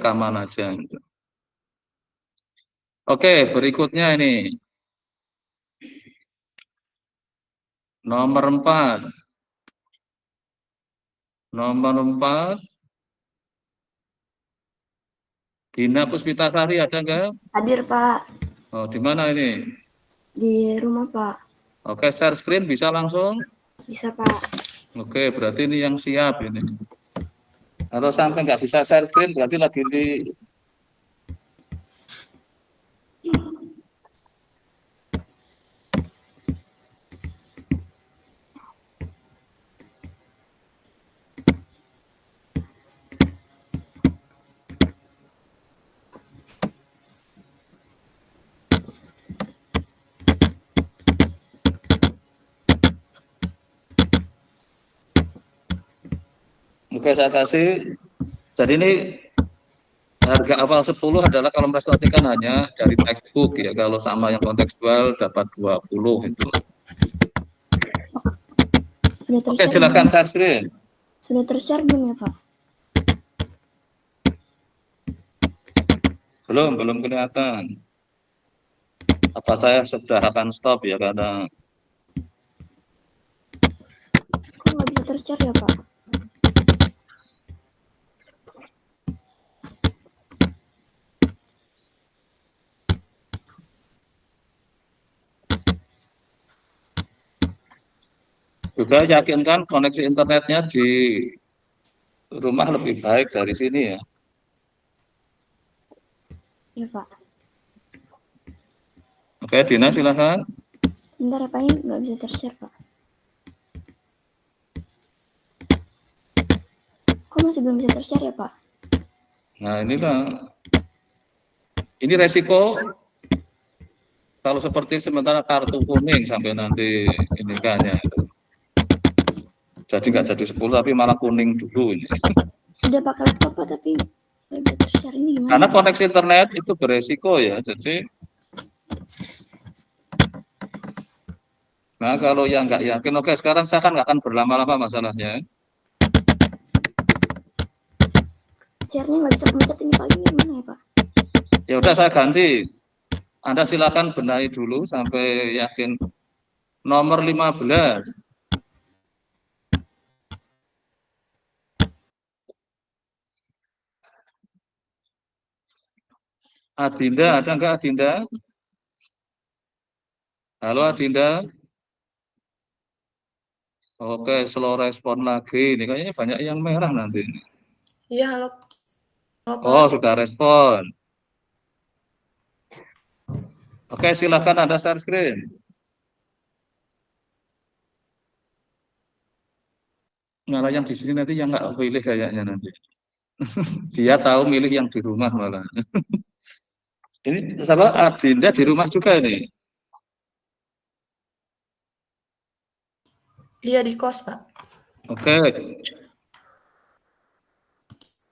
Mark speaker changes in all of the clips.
Speaker 1: rekaman aja gitu. Oke, berikutnya ini nomor 4. Nomor 4, Dina Puspitasari ada nggak?
Speaker 2: Hadir, Pak.
Speaker 1: Oh, di mana ini?
Speaker 2: Di rumah, Pak.
Speaker 1: Oke, share screen bisa langsung?
Speaker 2: Bisa, Pak.
Speaker 1: Oke, berarti ini yang siap ini. Kalau sampai nggak bisa share screen, berarti lagi di Oke, saya kasih. Jadi ini harga awal 10 adalah kalau prestasikan hanya dari textbook ya. Kalau sama yang kontekstual dapat 20 itu.
Speaker 2: Sudah
Speaker 1: Oke,
Speaker 2: tershare
Speaker 1: silakan
Speaker 2: belum?
Speaker 1: share screen.
Speaker 2: Sudah tershare belum ya, Pak?
Speaker 1: Belum kelihatan. Apa saya sudah akan stop ya karena
Speaker 2: Kok nggak bisa tershare ya, Pak?
Speaker 1: juga yakinkan koneksi internetnya di rumah lebih baik dari sini ya.
Speaker 2: Iya, Pak.
Speaker 1: Oke, Dina silakan.
Speaker 2: Bentar ya, Pak. Ini nggak bisa tershare, Pak. Kok masih belum bisa tershare ya, Pak?
Speaker 1: Nah, inilah. Ini resiko kalau seperti sementara kartu kuning sampai nanti ini kayaknya. Jadi nggak jadi 10 tapi malah kuning dulu ini.
Speaker 2: Sudah pakai laptop, Pak, tapi nggak bisa tershare. Ini gimana
Speaker 1: Karena
Speaker 2: ya, Pak?
Speaker 1: koneksi internet itu beresiko ya. Jadi, nah kalau yang nggak yakin, oke sekarang saya kan nggak akan berlama-lama masalahnya.
Speaker 2: Share-nya nggak bisa pencet ini, Pak. Ini gimana ya, Pak?
Speaker 1: Ya udah saya ganti. Anda silakan benahi dulu sampai yakin. Nomor 15. Adinda, ada nggak Adinda? Halo Adinda. Oke, slow respon lagi. Ini kayaknya banyak yang merah nanti.
Speaker 3: Iya, halo. Halo, Pak.
Speaker 1: Oh, sudah respon. Oke, silakan Anda share screen. Malah yang di sini nanti yang nggak pilih kayaknya nanti. Dia tahu milih yang di rumah malah. Ini siapa? Adinda di rumah juga ini.
Speaker 3: Iya, di kos, Pak.
Speaker 1: Oke,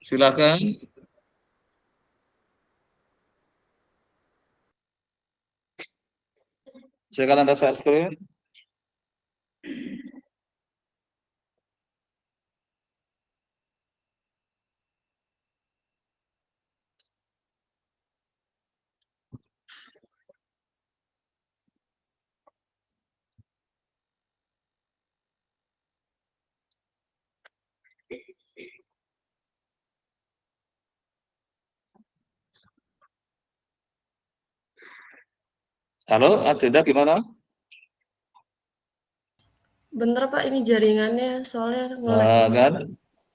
Speaker 1: silakan. Silakan Anda share screen. Halo, Adinda gimana?
Speaker 3: Bener, Pak, ini jaringannya soalnya nge-lag.
Speaker 1: Nah, kan?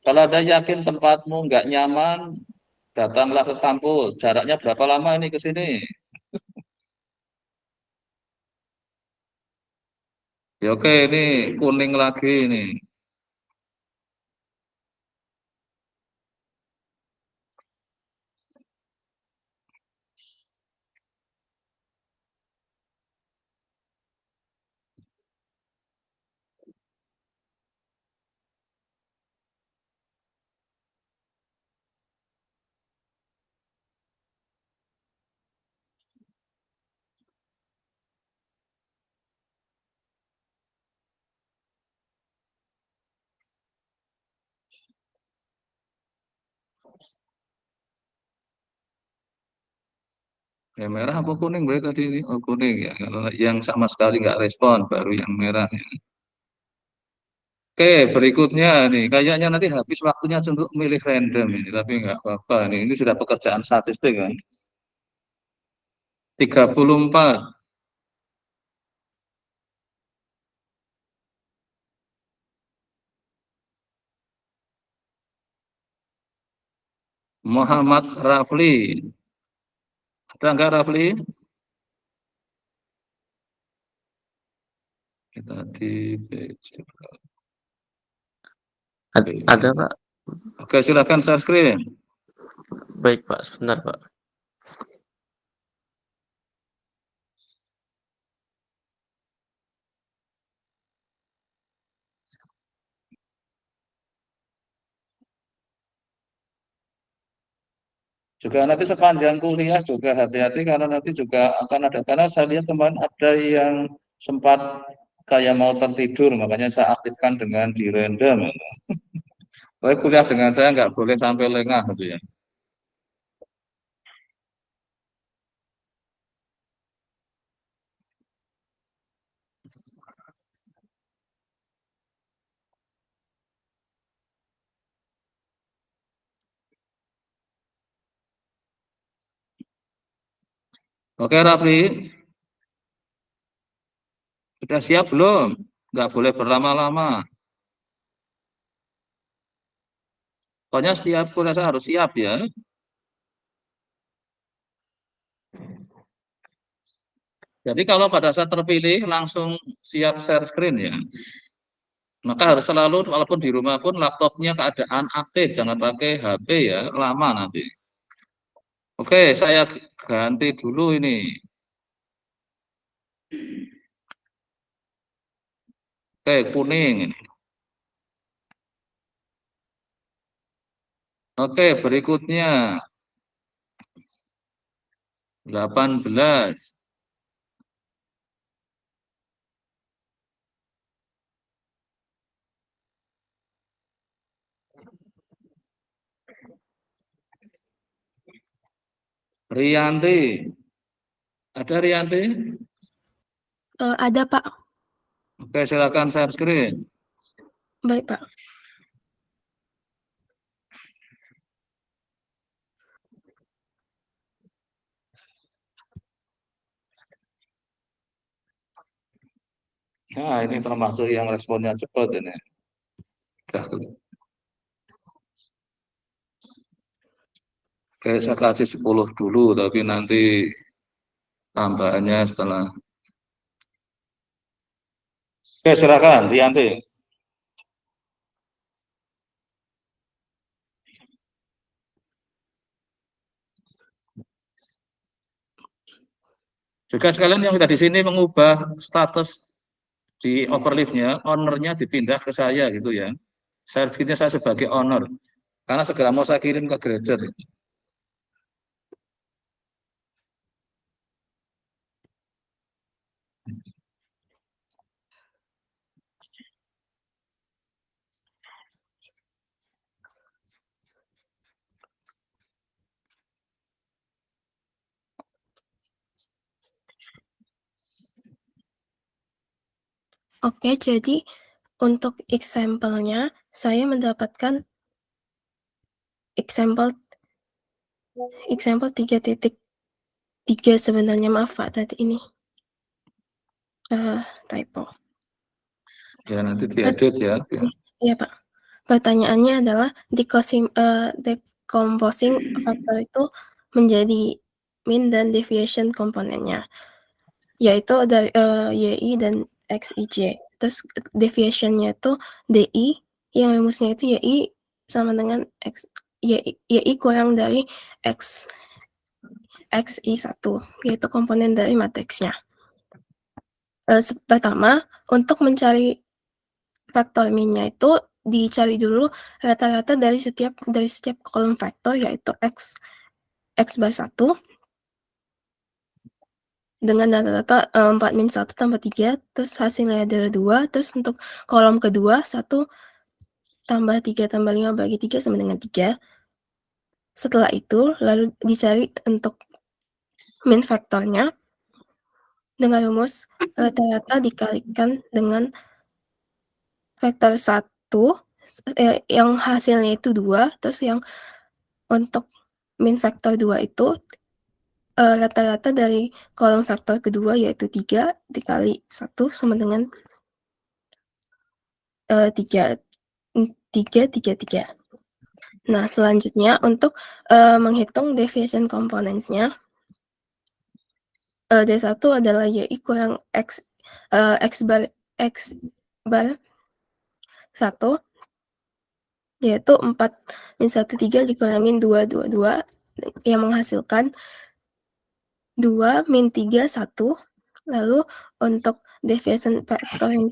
Speaker 1: Kalau Anda yakin tempatmu nggak nyaman, datanglah ke kampus. Jaraknya berapa lama ini ke sini? Ya oke, ini kuning lagi ini. Ya, merah apa kuning berarti tadi ini? Oh, kuning ya. Kalau yang sama sekali nggak respon, baru yang merah ya. Oke, berikutnya nih, kayaknya nanti habis waktunya untuk milih random ini, tapi nggak apa-apa. Ini sudah pekerjaan statistik kan. 34. Muhammad Rafli. Ada nggak Rafli? Kita di PC.
Speaker 4: Ada Pak.
Speaker 1: Oke, silakan share screen.
Speaker 4: Baik Pak, sebentar Pak.
Speaker 1: Juga nanti sepanjang kuliah juga hati-hati karena nanti juga akan ada, karena saya lihat teman ada yang sempat kayak mau tertidur, makanya saya aktifkan dengan di random. Pokoknya kuliah dengan saya nggak boleh sampai lengah gitu ya. Oke Rafli, sudah siap belum? Nggak boleh berlama-lama. Pokoknya setiap kuliah saya harus siap ya. Jadi kalau pada saat terpilih langsung siap share screen ya. Maka harus selalu, walaupun di rumah pun laptopnya keadaan aktif, jangan pakai HP ya, lama nanti. Oke, saya ganti dulu ini. Oke, kuning ini. Oke, berikutnya 18. Rianti. Ada Rianti?
Speaker 2: Ada Pak.
Speaker 1: Oke, silakan share screen.
Speaker 2: Baik Pak.
Speaker 1: Nah, ini termasuk yang responnya cepat ini. Oke, saya kasih 10 dulu, tapi nanti tambahannya setelah. Oke, silakan, Rianti. Juga sekalian yang sudah di sini mengubah status di overlift-nya, owner-nya dipindah ke saya gitu ya. Share screen-nya saya sebagai owner. Karena segera mau saya kirim ke grader.
Speaker 2: Oke, jadi untuk example-nya saya mendapatkan example 3.3 sebenarnya, maaf Pak tadi ini typo.
Speaker 1: Ya, nanti diedit ya.
Speaker 2: Iya Pak. Pertanyaannya adalah decomposing faktor itu menjadi mean dan deviation komponennya, yaitu dari YI dan XIJ. Terus deviationnya itu DI, yang rumusnya itu YI sama dengan YI kurang dari XI1, yaitu komponen dari matriksnya. Pertama, untuk mencari faktor min-nya itu dicari dulu rata-rata dari setiap kolom faktor, yaitu X bar 1 dengan rata-rata 4 min 1 tambah 3, terus hasilnya adalah 2, terus untuk kolom kedua 1 tambah 3 tambah 5 bagi 3 sama dengan 3. Setelah itu lalu dicari untuk min faktornya dengan rumus rata-rata dikalikan dengan vektor 1 yang hasilnya itu 2, terus yang untuk min faktor 2 itu rata-rata dari kolom faktor kedua yaitu 3 dikali 1 sama dengan 3. Nah, selanjutnya untuk menghitung deviation components-nya, D1 adalah YI kurang X bar 1, yaitu 4-1 3 dikurangin 2 yang menghasilkan 2 min 3 1. Lalu untuk deviation factor yang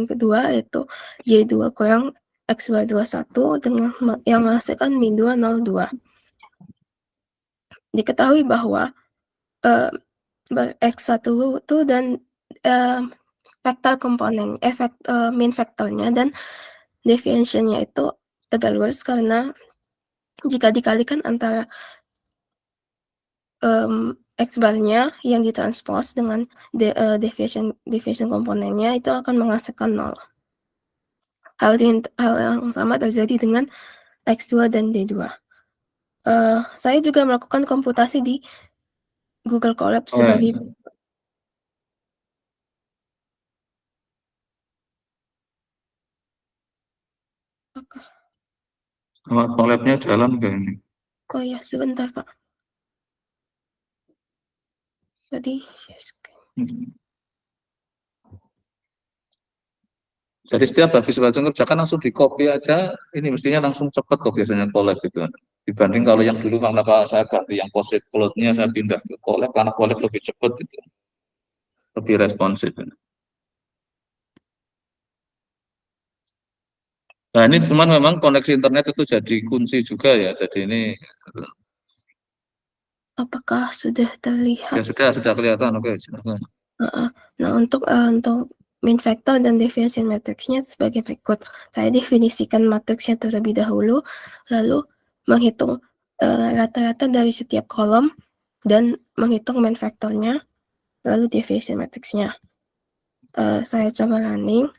Speaker 2: kedua yaitu Y2 kurang X bar 2 1 dengan yang menghasilkan min 2 0 2. Diketahui bahwa X1 itu dan vektor komponen min faktornya dan deviation-nya itu tegak lurus karena jika dikalikan antara X bar-nya yang ditranspos dengan deviation komponennya itu akan menghasilkan 0. Hal yang sama terjadi dengan X2 dan D2. Saya juga melakukan komputasi di Google Colab sebagai
Speaker 1: Colab-nya jalan kayak ini.
Speaker 2: Oh ya, sebentar Pak. Jadi
Speaker 1: Jadi setiap habis kerjakan langsung di copy aja, ini mestinya langsung cepat kok biasanya collab gitu. Dibanding kalau yang dulu kenapa saya ganti yang post-it cloud-nya saya pindah ke collab karena collab lebih cepat gitu. Lebih responsif. Nah, ini cuman memang koneksi internet itu jadi kunci juga ya. Jadi ini
Speaker 2: apakah sudah terlihat?
Speaker 1: ya sudah kelihatan. Oke, silakan.
Speaker 2: Nah, untuk min faktor dan deviation matriksnya sebagai berikut. Saya definisikan matriksnya terlebih dahulu, lalu menghitung rata-rata dari setiap kolom dan menghitung min faktornya, lalu deviation matriksnya. Saya coba running.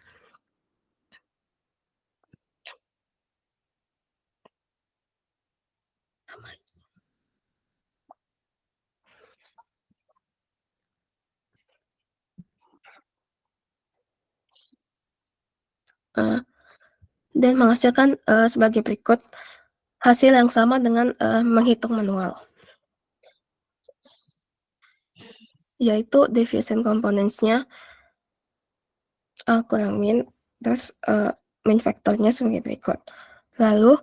Speaker 2: Dan menghasilkan sebagai berikut, hasil yang sama dengan menghitung manual, yaitu deviation components-nya kurang min, terus min faktornya sebagai berikut. Lalu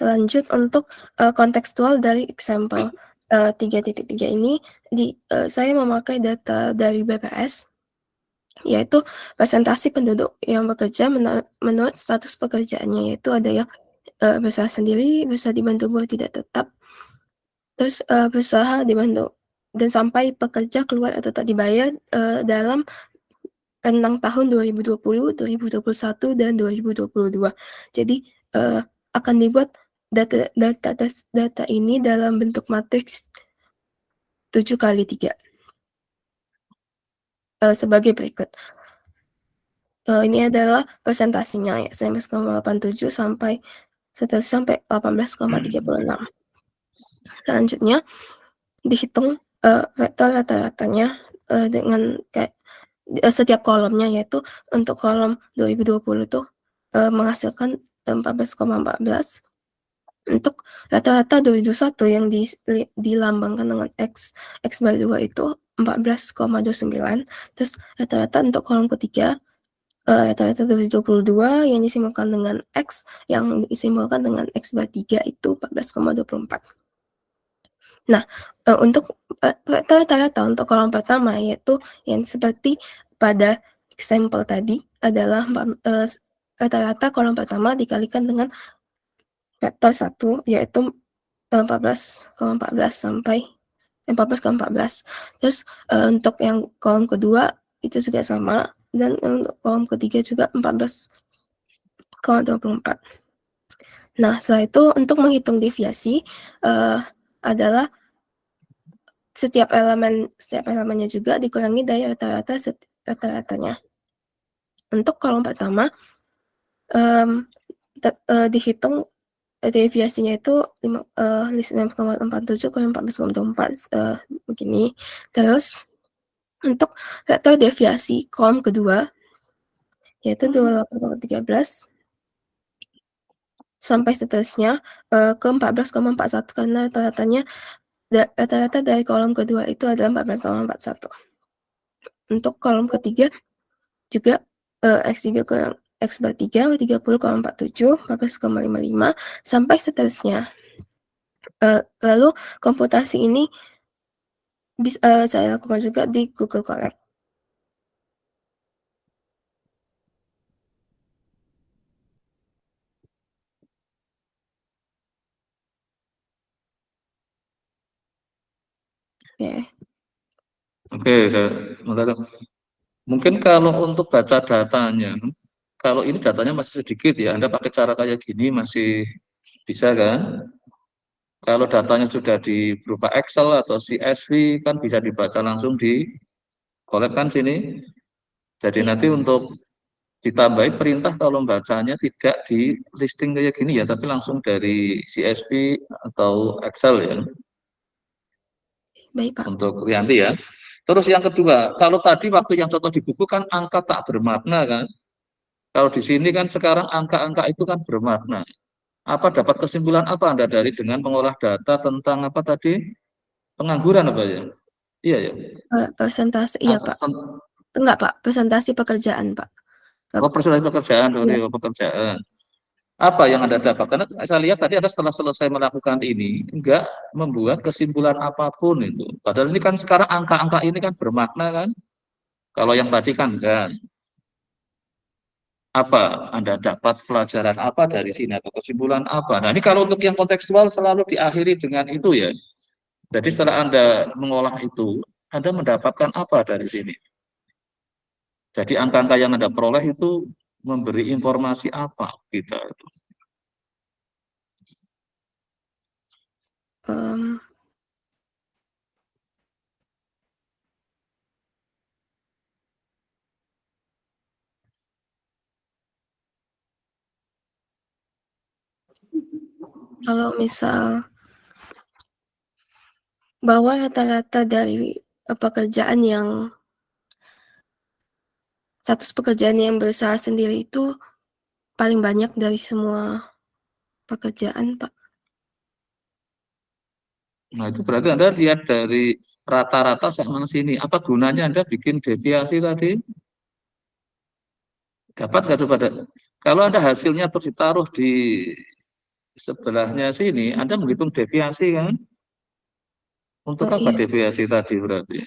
Speaker 2: lanjut untuk kontekstual dari example 3.3 ini, saya memakai data dari BPS, yaitu presentasi penduduk yang bekerja menurut status pekerjaannya, yaitu ada yang berusaha sendiri, berusaha dibantu buruh tidak tetap, terus berusaha dibantu dan sampai pekerja keluar atau tak dibayar dalam rentang tahun 2020, 2021, dan 2022. Jadi akan dibuat data ini dalam bentuk matriks 7x3 sebagai berikut. Ini adalah presentasinya ya, 19,87 sampai 18,36. Selanjutnya dihitung vektor rata-ratanya dengan kayak setiap kolomnya, yaitu untuk kolom 2020 tuh menghasilkan 14,14. Untuk rata-rata 2021 yang dilambangkan dengan X bar 2 itu 14,29. Terus rata-rata untuk kolom ketiga, rata-rata 2022 yang disimbolkan dengan X, yang disimbolkan dengan X bar 3 itu 14,24. Nah, untuk rata-rata untuk kolom pertama, yaitu yang seperti pada example tadi adalah rata-rata kolom pertama dikalikan dengan vektor 1, yaitu 14,14 sampai 14,14. Terus untuk yang kolom kedua itu juga sama, dan untuk kolom ketiga juga 14,24. Nah, setelah itu untuk menghitung deviasi, adalah setiap elemennya juga dikurangi dari rata-ratanya. Untuk kolom pertama, dihitung deviasinya itu 5,47 kurang 14,24 begini. Terus untuk vektor deviasi kolom kedua yaitu 28,13 sampai seterusnya ke 14,41 karena rata-rata dari kolom kedua itu adalah 14,41. Untuk kolom ketiga juga X3 kurang X bar 3, 30,47, 14,55, sampai seterusnya. Lalu komputasi ini bisa saya lakukan juga di Google Colab.
Speaker 1: Oke, mungkin kalau untuk baca datanya, kalau ini datanya masih sedikit ya, Anda pakai cara kayak gini masih bisa kan? Kalau datanya sudah berupa Excel atau CSV kan bisa dibaca langsung di Colab kan sini. Jadi nanti untuk ditambahi perintah kalau bacanya tidak di listing kayak gini ya, tapi langsung dari CSV atau Excel ya.
Speaker 2: Baik, Pak.
Speaker 1: Untuk Rianti ya. Terus yang kedua, kalau tadi waktu yang contoh di buku kan angka tak bermakna kan. Kalau di sini kan sekarang angka-angka itu kan bermakna. Apa dapat kesimpulan apa Anda dari dengan mengolah data tentang apa tadi? Pengangguran apa ya? Iya ya.
Speaker 2: Persentase, iya Pak. Enggak Pak, presentasi pekerjaan Pak.
Speaker 1: Oh, presentasi pekerjaan, sorry, pekerjaan. Apa yang Anda dapat? Karena saya lihat tadi Anda setelah selesai melakukan ini, enggak membuat kesimpulan apapun itu. Padahal ini kan sekarang angka-angka ini kan bermakna kan? Kalau yang tadi kan enggak. Apa Anda dapat pelajaran apa dari sini atau kesimpulan apa? Nah, ini kalau untuk yang kontekstual selalu diakhiri dengan itu ya. Jadi setelah Anda mengolah itu, Anda mendapatkan apa dari sini? Jadi angka-angka yang Anda peroleh itu memberi informasi apa kita itu?
Speaker 2: Kalau misal bahwa rata-rata dari pekerjaan yang status pekerjaan yang berusaha sendiri itu paling banyak dari semua pekerjaan, Pak.
Speaker 1: Nah, itu berarti Anda lihat dari rata-rata sama sini. Apa gunanya Anda bikin deviasi tadi? Dapat nggak coba? Kalau Anda hasilnya terus ditaruh di sebelahnya sini, Anda menghitung deviasi kan? Untuk apa
Speaker 2: Iya.
Speaker 1: deviasi tadi berarti?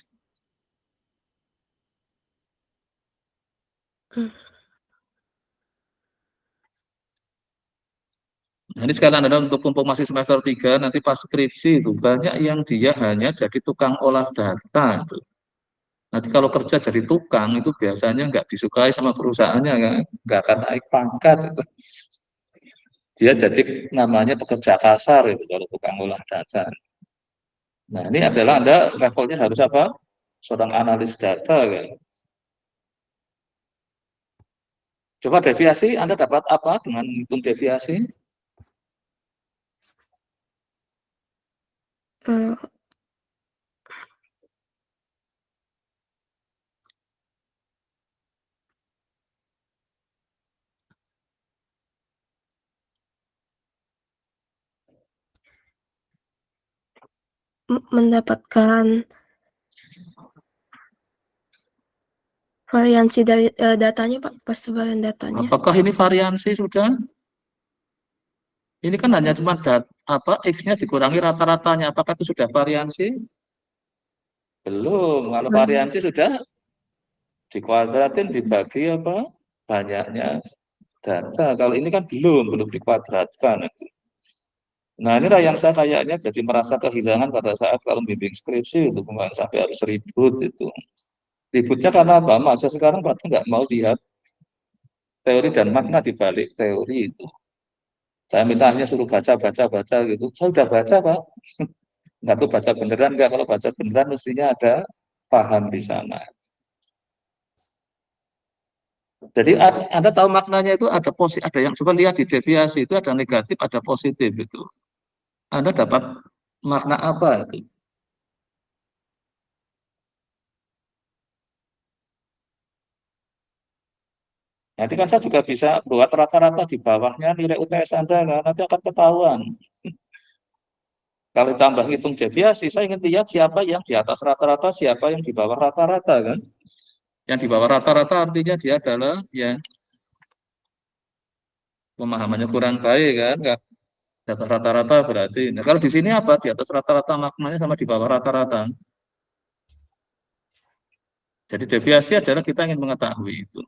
Speaker 1: Nah, ini sekalian Anda untuk mumpung masih semester 3, nanti pas skripsi itu banyak yang dia hanya jadi tukang olah data itu. Nanti kalau kerja jadi tukang itu biasanya nggak disukai sama perusahaannya kan, nggak akan naik pangkat itu. Dia jadi namanya pekerja kasar itu kalau tukang olah data. Nah, ini adalah Anda levelnya harus apa? Seorang analis data kan. Coba deviasi, Anda dapat apa dengan hitung deviasi?
Speaker 2: Mendapatkan variansi dari datanya, Pak, persebaran datanya.
Speaker 1: Apakah ini variansi sudah? Ini kan hanya cuma X-nya dikurangi rata-ratanya. Apakah itu sudah variansi? Belum. Kalau variansi sudah dikuadratin dibagi apa? Banyaknya data. Kalau ini kan belum dikuadratkan. Nah, inilah yang saya kayaknya jadi merasa kehilangan pada saat kalau bimbing skripsi itu kemarin sampai harus ribut itu. Ributnya karena apa? Masa sekarang pada nggak mau lihat teori dan makna di balik teori itu. Saya minta hanya suruh baca gitu. Saya sudah baca, Pak. Nggak tuh baca beneran, nggak. Kalau baca beneran mestinya ada paham di sana. Jadi Anda tahu maknanya itu ada positif, ada yang coba lihat di deviasi itu ada negatif, ada positif itu. Anda dapat makna apa itu? Nanti kan saya juga bisa buat rata-rata di bawahnya nilai UTS Anda, kan? Nanti akan ketahuan. Kalau tambah hitung deviasi, saya ingin lihat siapa yang di atas rata-rata, siapa yang di bawah rata-rata, kan? Yang di bawah rata-rata artinya dia adalah yang pemahamannya kurang baik, kan? Nggak di atas rata-rata berarti. Nah, kalau di sini apa? Di atas rata-rata maknanya sama di bawah rata-rata. Jadi deviasi adalah kita ingin mengetahui itu.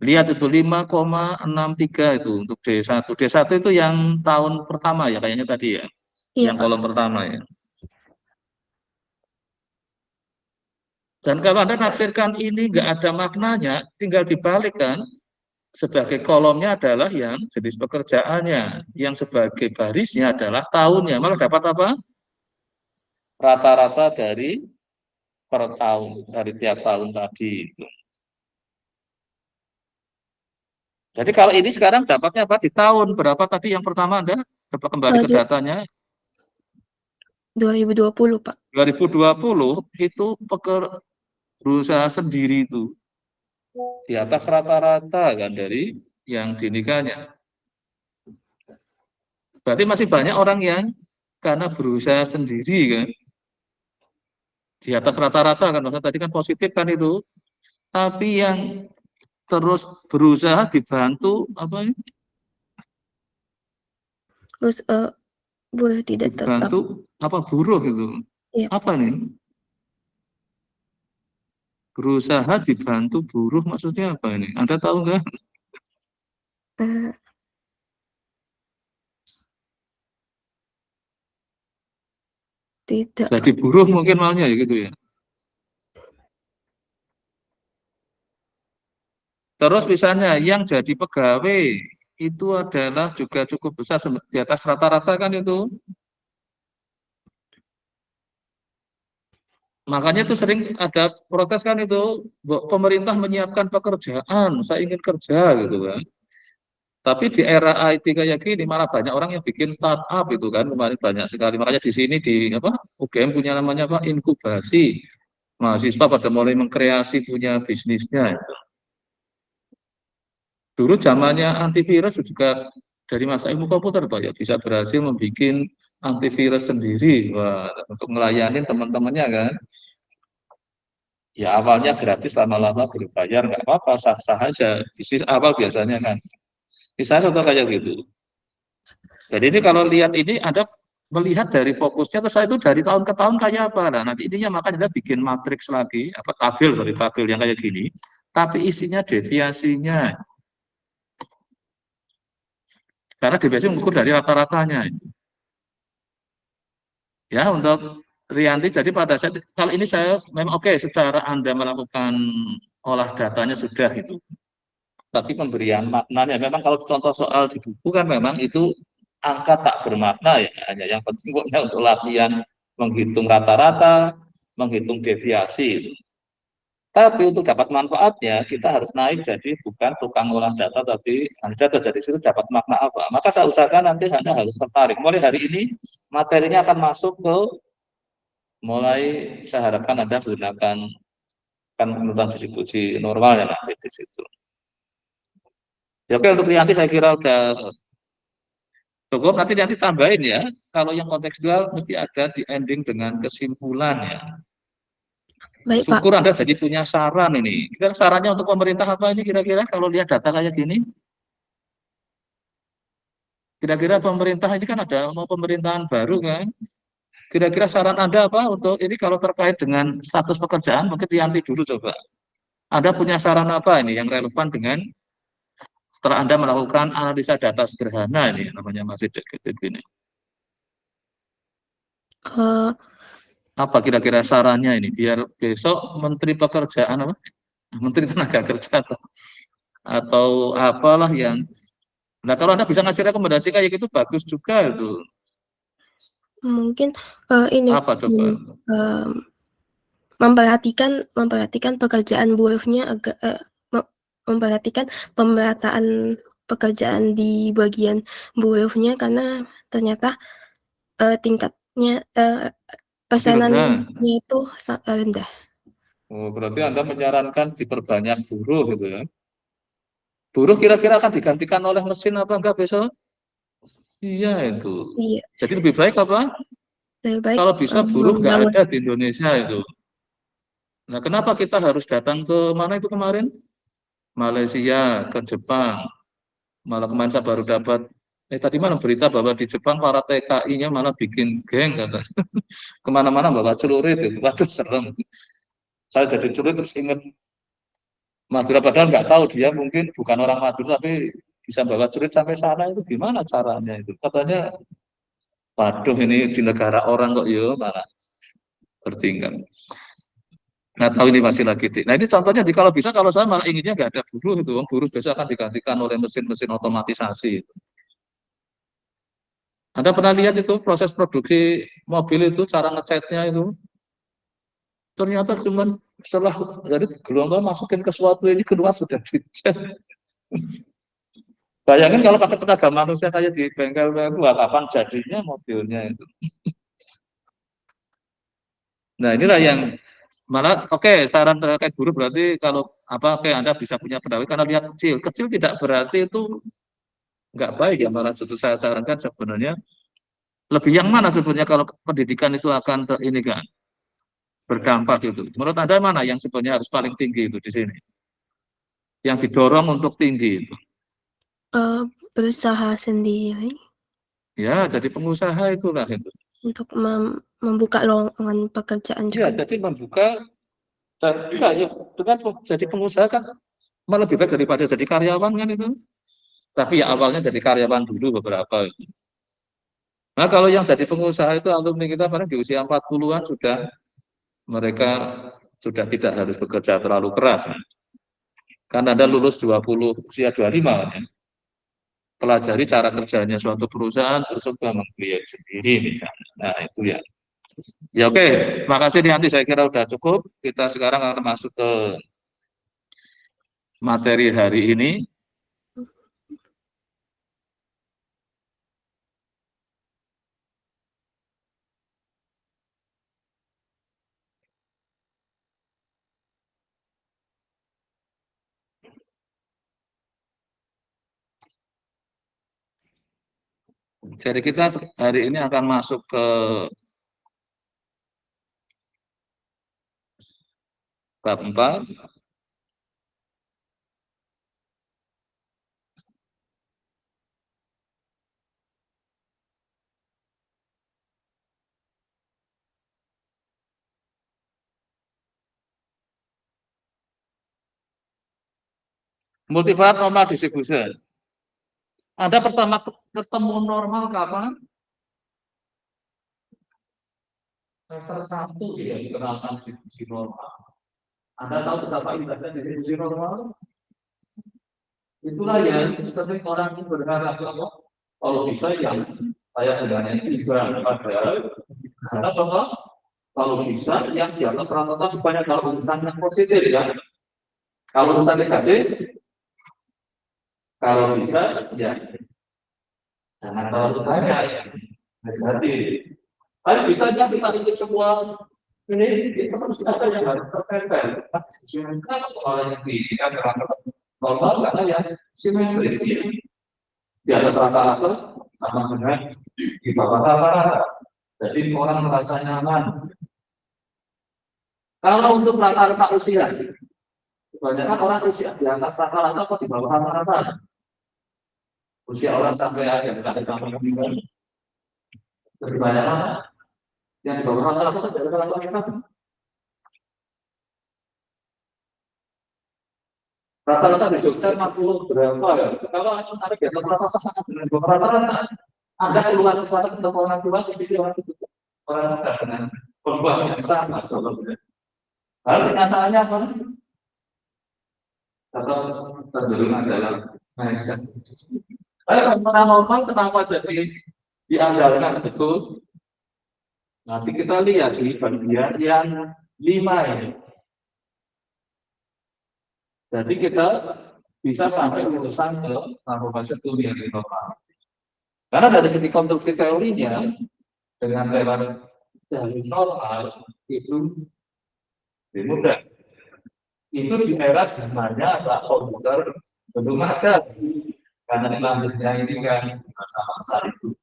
Speaker 1: Lihat itu 5,63 itu untuk D1. D1 itu yang tahun pertama ya kayaknya tadi ya.
Speaker 2: Iya,
Speaker 1: Yang
Speaker 2: Pak.
Speaker 1: kolom pertama ya. Dan kalau Anda nafsirkan ini nggak ada maknanya, tinggal dibalikkan. Sebagai kolomnya adalah yang jenis pekerjaannya. Yang sebagai barisnya adalah tahunnya. Malah dapat apa? Rata-rata dari per tahun, dari tiap tahun tadi itu. Jadi kalau ini sekarang dapatnya apa? Di tahun berapa tadi yang pertama Anda? Coba kembali ke datanya.
Speaker 2: 2020, Pak.
Speaker 1: 2020 itu berusaha sendiri itu di atas rata-rata kan dari yang dinikahnya. Berarti masih banyak orang yang karena berusaha sendiri kan di atas rata-rata kan, maksudnya tadi kan positif kan itu, tapi yang terus berusaha dibantu apa ini?
Speaker 2: Terus buruh tidak tetap.
Speaker 1: Dibantu apa buruh itu?
Speaker 2: Iya.
Speaker 1: Apa nih? Berusaha dibantu buruh maksudnya apa ini? Anda tahu nggak?
Speaker 2: Eh, tidak,
Speaker 1: Jadi
Speaker 2: Pak.
Speaker 1: buruh mungkin maunya ya gitu ya. Terus misalnya yang jadi pegawai itu adalah juga cukup besar di atas rata-rata kan itu. Makanya itu sering ada protes kan itu, pemerintah menyiapkan pekerjaan, saya ingin kerja gitu kan. Tapi di era IT kayak gini malah banyak orang yang bikin startup itu kan, kemarin banyak sekali. Makanya di sini di apa UGM punya namanya apa inkubasi. Mahasiswa pada mulai mengkreasi punya bisnisnya itu. Dulu zamannya antivirus juga dari masa ilmu komputer Pak ya bisa berhasil membuat antivirus sendiri. Wah, untuk melayani teman-temannya kan. Ya awalnya gratis, lama-lama berbayar, nggak apa-apa, sah-sah aja. Bisnis awal biasanya kan. Misalnya contoh kayak gitu. Jadi ini kalau lihat ini Anda melihat dari fokusnya, terus itu dari tahun ke tahun kayak apa. Nah nanti ininya makanya Anda bikin matriks lagi, apa tabel dari tabel yang kayak gini. Tapi isinya deviasinya. Karena deviasi mengukur dari rata-ratanya. Ya untuk Rianti, jadi pada saat kalau ini saya memang oke, secara Anda melakukan olah datanya sudah itu. Tapi pemberian maknanya memang kalau contoh soal di buku kan memang itu angka tak bermakna ya, hanya yang penting pokoknya untuk latihan menghitung rata-rata, menghitung deviasi itu. Tapi untuk dapat manfaatnya kita harus naik jadi bukan tukang olah data, tapi Anda dari situ dapat makna apa. Maka saya usahakan nanti Anda harus tertarik. Mulai hari ini materinya akan masuk ke mulai saya harapkan Anda gunakan kan penurunan distribusi normal ya nanti di situ. Ya, oke untuk Rianti saya kira udah cukup. Nanti tambahin ya. Kalau yang kontekstual mesti ada di ending dengan kesimpulan ya.
Speaker 2: Baik, Pak.
Speaker 1: Syukur Anda jadi punya saran ini. Kira sarannya untuk pemerintah apa ini kira-kira kalau lihat data kayak gini? Kira-kira pemerintah ini kan ada mau pemerintahan baru kan? Kira-kira saran Anda apa untuk ini kalau terkait dengan status pekerjaan mungkin Rianti dulu coba. Anda punya saran apa ini yang relevan dengan setelah Anda melakukan analisa data sederhana ini namanya masih detektif ini. Apa kira-kira sarannya ini biar besok Menteri Pekerjaan apa? Menteri Tenaga Kerja atau apalah yang. Nah kalau Anda bisa ngasih rekomendasi kayak gitu bagus juga itu.
Speaker 2: Mungkin, ini,
Speaker 1: Apa coba?
Speaker 2: memperhatikan pekerjaan buruhnya agak memperhatikan pemerataan pekerjaan di bagian buruhnya karena ternyata, tingkatnya,
Speaker 1: Masih rendah.
Speaker 2: pesanannya itu rendah.
Speaker 1: Oh, berarti Anda menyarankan diperbanyak buruh gitu ya. Buruh kira-kira akan digantikan oleh mesin apa enggak besok? Iya itu.
Speaker 2: Iya,
Speaker 1: Jadi lebih baik apa?
Speaker 2: lebih baik,
Speaker 1: Kalau bisa buruh nggak
Speaker 2: membangun
Speaker 1: ada di Indonesia itu. Nah, kenapa kita harus datang ke mana itu kemarin? Malaysia, ke Jepang. Malah kemarin saya baru dapat, tadi malam berita bahwa di Jepang para TKI-nya malah bikin geng kata. Kemana-mana bawa celurit itu. Waduh serem. Saya jadi celurit terus ingat Madura, padahal nggak tahu dia mungkin bukan orang Madura tapi bisa bawa celurit sampai sana itu gimana caranya itu? Katanya, waduh ini di negara orang kok yo malah tertinggal. Nggak tahu ini masih lagi. Nah ini contohnya kalau bisa kalau saya malah inginnya nggak ada buruh itu, buruh besok akan digantikan oleh mesin-mesin otomatisasi. Anda pernah lihat itu proses produksi mobil itu cara ngecatnya itu ternyata cuman setelah dari gelombang masukin ke suatu ini keluar sudah dicat. Bayangin kalau pakai tenaga manusia kayak di bengkel itu kapan jadinya mobilnya itu. Nah inilah yang malah saran terkait buruh berarti kalau Anda bisa punya pendapat karena lihat kecil tidak berarti itu nggak baik ya, malah justru saya sarankan sebenarnya lebih yang mana sebenarnya kalau pendidikan itu akan ini kan berdampak itu. Menurut Anda mana yang sebenarnya harus paling tinggi itu di sini? Yang didorong untuk tinggi itu.
Speaker 2: berusaha sendiri
Speaker 1: Ya, jadi pengusaha itulah itu.
Speaker 2: untuk membuka lowongan pekerjaan
Speaker 1: Ya,
Speaker 2: juga.
Speaker 1: jadi membuka dan juga ya dengan jadi pengusaha kan malah lebih baik daripada jadi karyawan kan itu. Tapi ya awalnya jadi karyawan dulu beberapa. Nah, kalau yang jadi pengusaha itu alumni kita paling di usia 40-an mereka sudah tidak harus bekerja terlalu keras. Kan Anda lulus 20, usia 25 kan, ya. Pelajari cara kerjanya suatu perusahaan, terus coba meng-create sendiri misalnya. Nah, itu ya. Ya oke, makasih nih nanti saya kira udah cukup. Kita sekarang akan masuk ke materi hari ini. Jadi kita hari ini akan masuk ke bab 4. Multivariate normal distribution. Anda pertama ketemu normal kapan? Semester 1 ya dikenalkan distribusi normal. Anda tahu betapa indahnya distribusi normal? Itulah yang sering orang itu berharap kalau bisa yang saya bilangnya juga padahal karena bahwa kalau bisa yang di atas rata-rata banyak kalau urusan yang positif ya. Kalau urusan negatif, kalau bisa ya jangan terlalu banyak ya. Negatif. Tapi bisa aja kita ikut semua ini kita harus ada yang harus tertempel. Karena orang yang tinggi kan normal karena yang simetris di atas rata-rata sama dengan di bawah rata-rata. Jadi orang merasa nyaman. Kalau untuk rata-rata usia, kebanyakan orang usia di atas rata-rata atau di bawah rata-rata. Usia orang sampai ada sampai meninggal. Lebih banyak mana? Yang di bawah rata-rata dari rata-rata. Rata-rata di Jogja 60 berapa ya? Kalau sampai di atas rata-rata sangat dengan rata-rata. Anda keluar ke sana untuk orang tua di sini orang muda dengan perubahan yang sama sebetulnya. Lalu kenyataannya apa? Atau cenderung adalah naik. Normal kenapa jadi diandalkan betul? Nanti kita lihat di bagian yang 5 ini. Jadi kita bisa sampai urusan ke narkoba dunia di normal. Karena dari segi konstruksi teorinya dengan lewat jalur normal itu lebih mudah. Itu di era zamannya ada komputer belum ada. Karena lanjutnya ini kan masa-masa itu.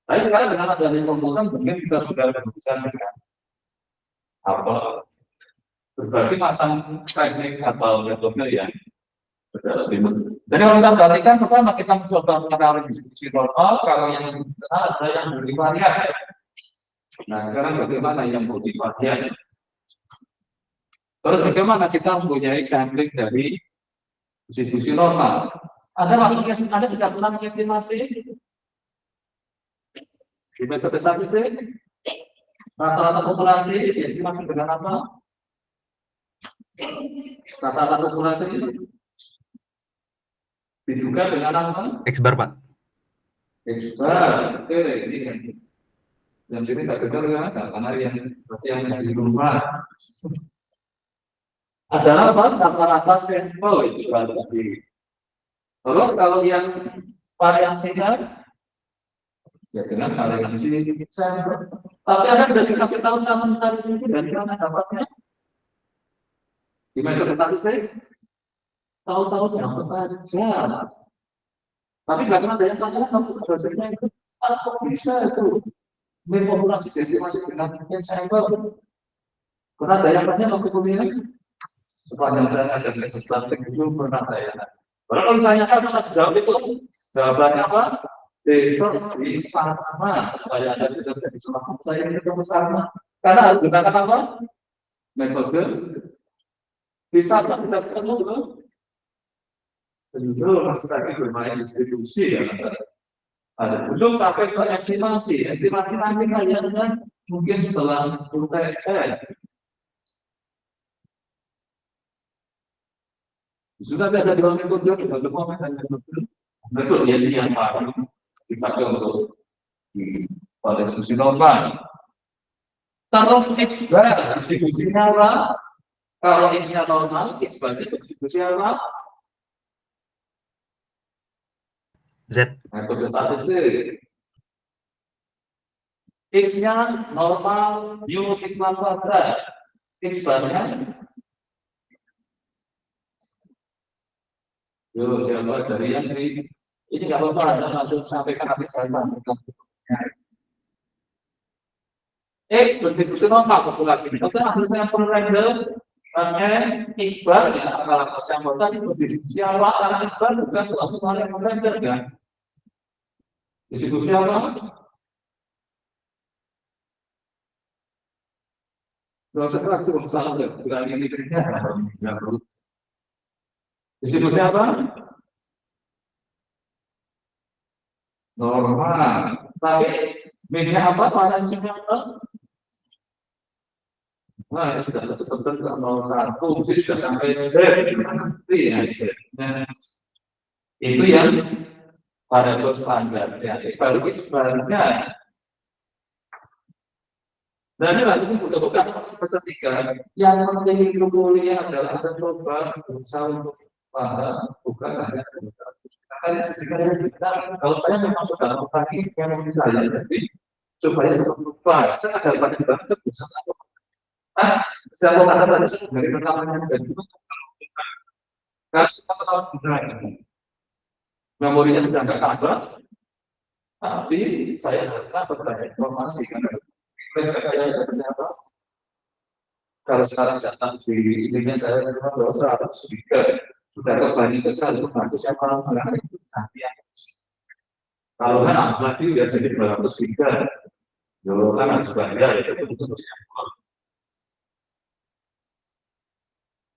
Speaker 1: Tapi sekarang dengan adanya komputer mungkin kita sudah bisa dengan apa berbagai macam teknik atau metode yang sudah lebih mudah. Jadi kalau kita perhatikan pertama kita mencoba mengenali distribusi normal, kalau yang dikenal ada yang multivariat. Nah sekarang bagaimana yang multivariat? Terus bagaimana kita mempunyai sampling dari distribusi normal? Anda sudah pernah mengestimasi di metode statistik rata-rata populasi diestimasi dengan apa? Rata-rata populasi diduga dengan apa?
Speaker 5: X bar, Pak.
Speaker 1: X bar. Oke, ini kan. Yang sini tak dengar kan? Karena yang di rumah adalah rata-rata sampel itu tadi. Terus kalau yang variasinya ya dengan variasi sampel. Tapi Anda sudah dikasih tahu cara mencari itu dan mana dapatnya? Di metode statistik tahu-tahu dapat aja. Tapi nggak pernah ada yang tanya kamu hasilnya itu apa bisa itu populasi desimasi dengan sampel. Pernah ada yang tanya waktu kuliah? Sepanjang saya ada metode statistik itu pernah saya. Kalau ditanyakan maka jawab itu jawabannya apa? Besok di sama supaya Anda bisa jadi selamat saya itu sama. Karena harus gunakan apa? Metode bisa kita ketemu belum masih lagi bermain distribusi ya. Ada belum sampai ke estimasi. Estimasi nanti kalian mungkin setelah UTS. Sudah ada dua metode metode yang paling dipakai untuk pada diskusi normal. Terus X bar distribusinya apa? Kalau X-nya normal, X bar itu distribusinya apa?
Speaker 5: Z.
Speaker 1: Metode statistik. X-nya normal, mu sigma kuadrat. X bar-nya yo, siapa dari yang ini nggak apa-apa, Anda langsung sampaikan habis saya sampaikan. X distribusi normal populasi. Kalau saya ambil sampel random, X bar ya, kalau sampel tadi distribusi apa? Karena X bar juga suatu hal yang random kan? Distribusi apa? Kalau saya aku salah ya, berani ini tidak perlu. Distribusi apa? Normal. Tapi B-nya apa? Variasinya apa? Nah, sudah tertentu ke 01, sudah sampai Z. Itu yang variabel standar. Ya, baru X-bar-nya. Dan ini bukan semester 3. Yang penting itu kuliah adalah Anda coba berusaha untuk paham, bukan hanya kalau saya memang sudah mengetahui yang saya jadi supaya lupa saya ada banyak banget bisa saya mau katakan dari pertamanya dan itu karena kita tahu benar memorinya sudah nggak tambah tapi saya harusnya bertanya informasi karena saya ternyata kalau sekarang datang di ininya saya cuma 200 sudah kembali ke saya harus siapa orang itu nanti kalau kan lagi udah jadi 200 giga yo kan harus bayar itu betul.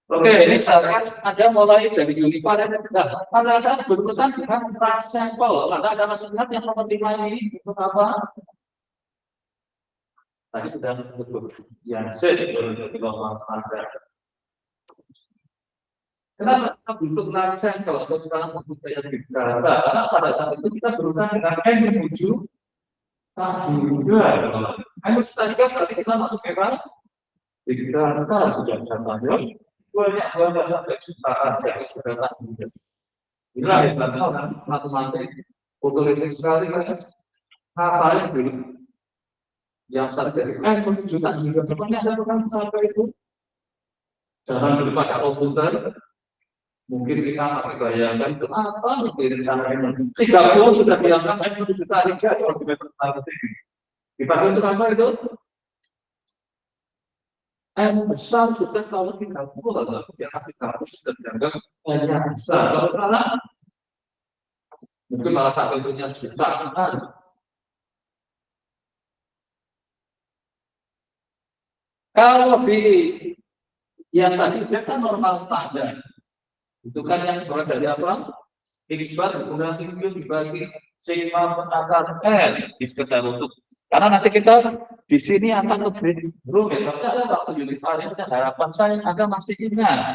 Speaker 1: Oke, ini saat ada mulai dari univariat. Nah, pada saat berurusan dengan sampel, maka ada nasihat yang nomor 5 ini untuk apa? Tadi sudah disebut yang Z dari normal standar. Kenapa kita butuh sampel atau sekarang disebut kayak big data? Karena pada saat itu kita berusaha dengan N menuju Tadi berarti kita masuk era digital sudah banyak sampai jutaan data. Inilah hebatnya orang matematik futuristik sekali kan. Hafalin dulu. Yang satu jutaan juga sebenarnya ada orang sampai itu. Jangan dulu pada komputer. Mungkin kita masih bayangkan itu apa mungkin caranya. 30 sudah dianggap 1 juta hingga 2 meter ini. Dipakai untuk apa itu? N besar sudah kalau 30 atau yang kasih 30 sudah dianggap N yang besar. Kalau sekarang mungkin malah sampai punya jutaan. Kalau di yang tadi Z kan normal standar. Itu kan yang keluar dari apa? X bar dikurangi Q dibagi sigma pengakar L di sekitar untuk. Karena nanti kita di sini akan lebih rumit. Tapi ada waktu unit varian harapan saya Anda masih ingat.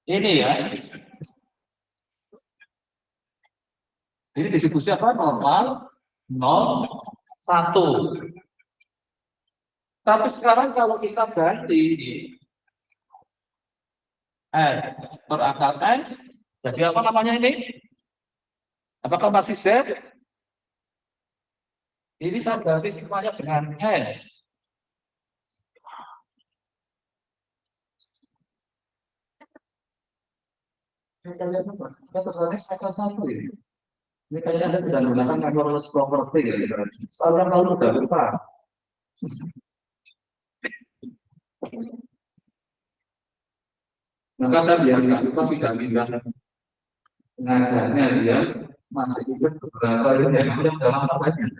Speaker 1: Ini ya. Ini distribusi apa? Normal 0, 1. Tapi sekarang kalau kita ganti N per akar N, jadi apa namanya ini? Apakah masih Z? Ini saya ganti semuanya dengan S. Ini kayaknya Anda tidak menggunakan calculus property ya. Soalnya kalau sudah lupa. Maka saya biar nggak lupa tidak ngajarnya dia masih ikut beberapa yang dalam apanya.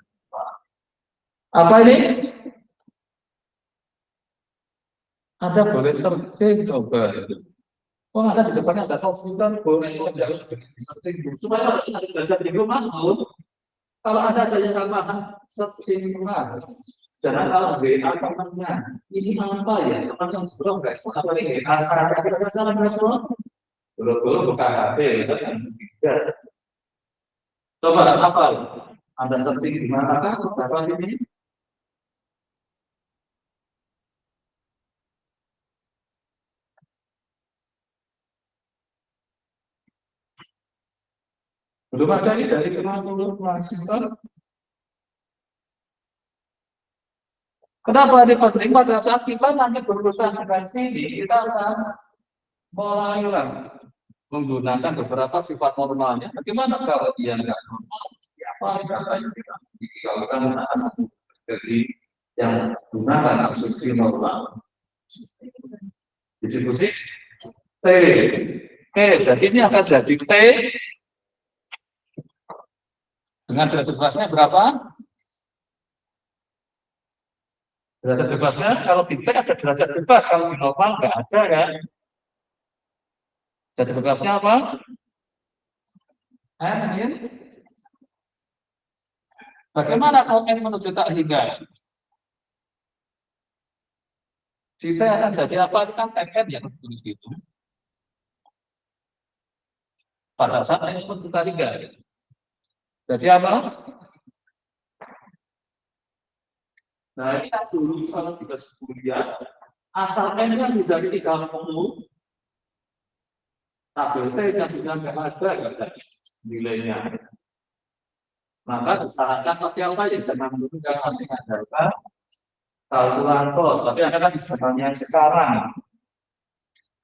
Speaker 1: Apa ini? Ada boleh searching coba itu. Oh ada di depannya ada komputer boleh jalan searching. Supaya harus ada belajar di rumah. Kalau ada yang tambahan searching rumah. Jangan tahu WA temannya ini apa ya teman yang belum guys apa ini asal kita salah semua belum buka HP itu kan tidak coba apa Anda searching di mana kan apa ini belum ada ini dari 50 mahasiswa. Kenapa ini penting? Pada saat kita nanti berurusan dengan sini, kita akan mulailah menggunakan beberapa sifat normalnya. Bagaimana kalau dia nggak normal? Siapa yang kita dikatakan jadi yang gunakan asumsi normal? Distribusi T. Oke, jadi ini akan jadi T dengan derajat bebasnya berapa? Derajat bebasnya kalau di T ada derajat bebas, kalau di normal nggak ada kan? Derajat bebasnya apa? N min. Bagaimana kalau N menuju tak hingga? Si T akan jadi apa? Itu kan N yang tulis itu. Pada saat N menuju tak hingga. Jadi apa? Nah, ini dulu kalau kita kuliah, asal N-nya dari 30, tabel T-nya sudah nggak ada nilainya. Maka disarankan pakai apa yang jangan menggunakan masih ada kalkulator, tapi Anda kan di zamannya sekarang.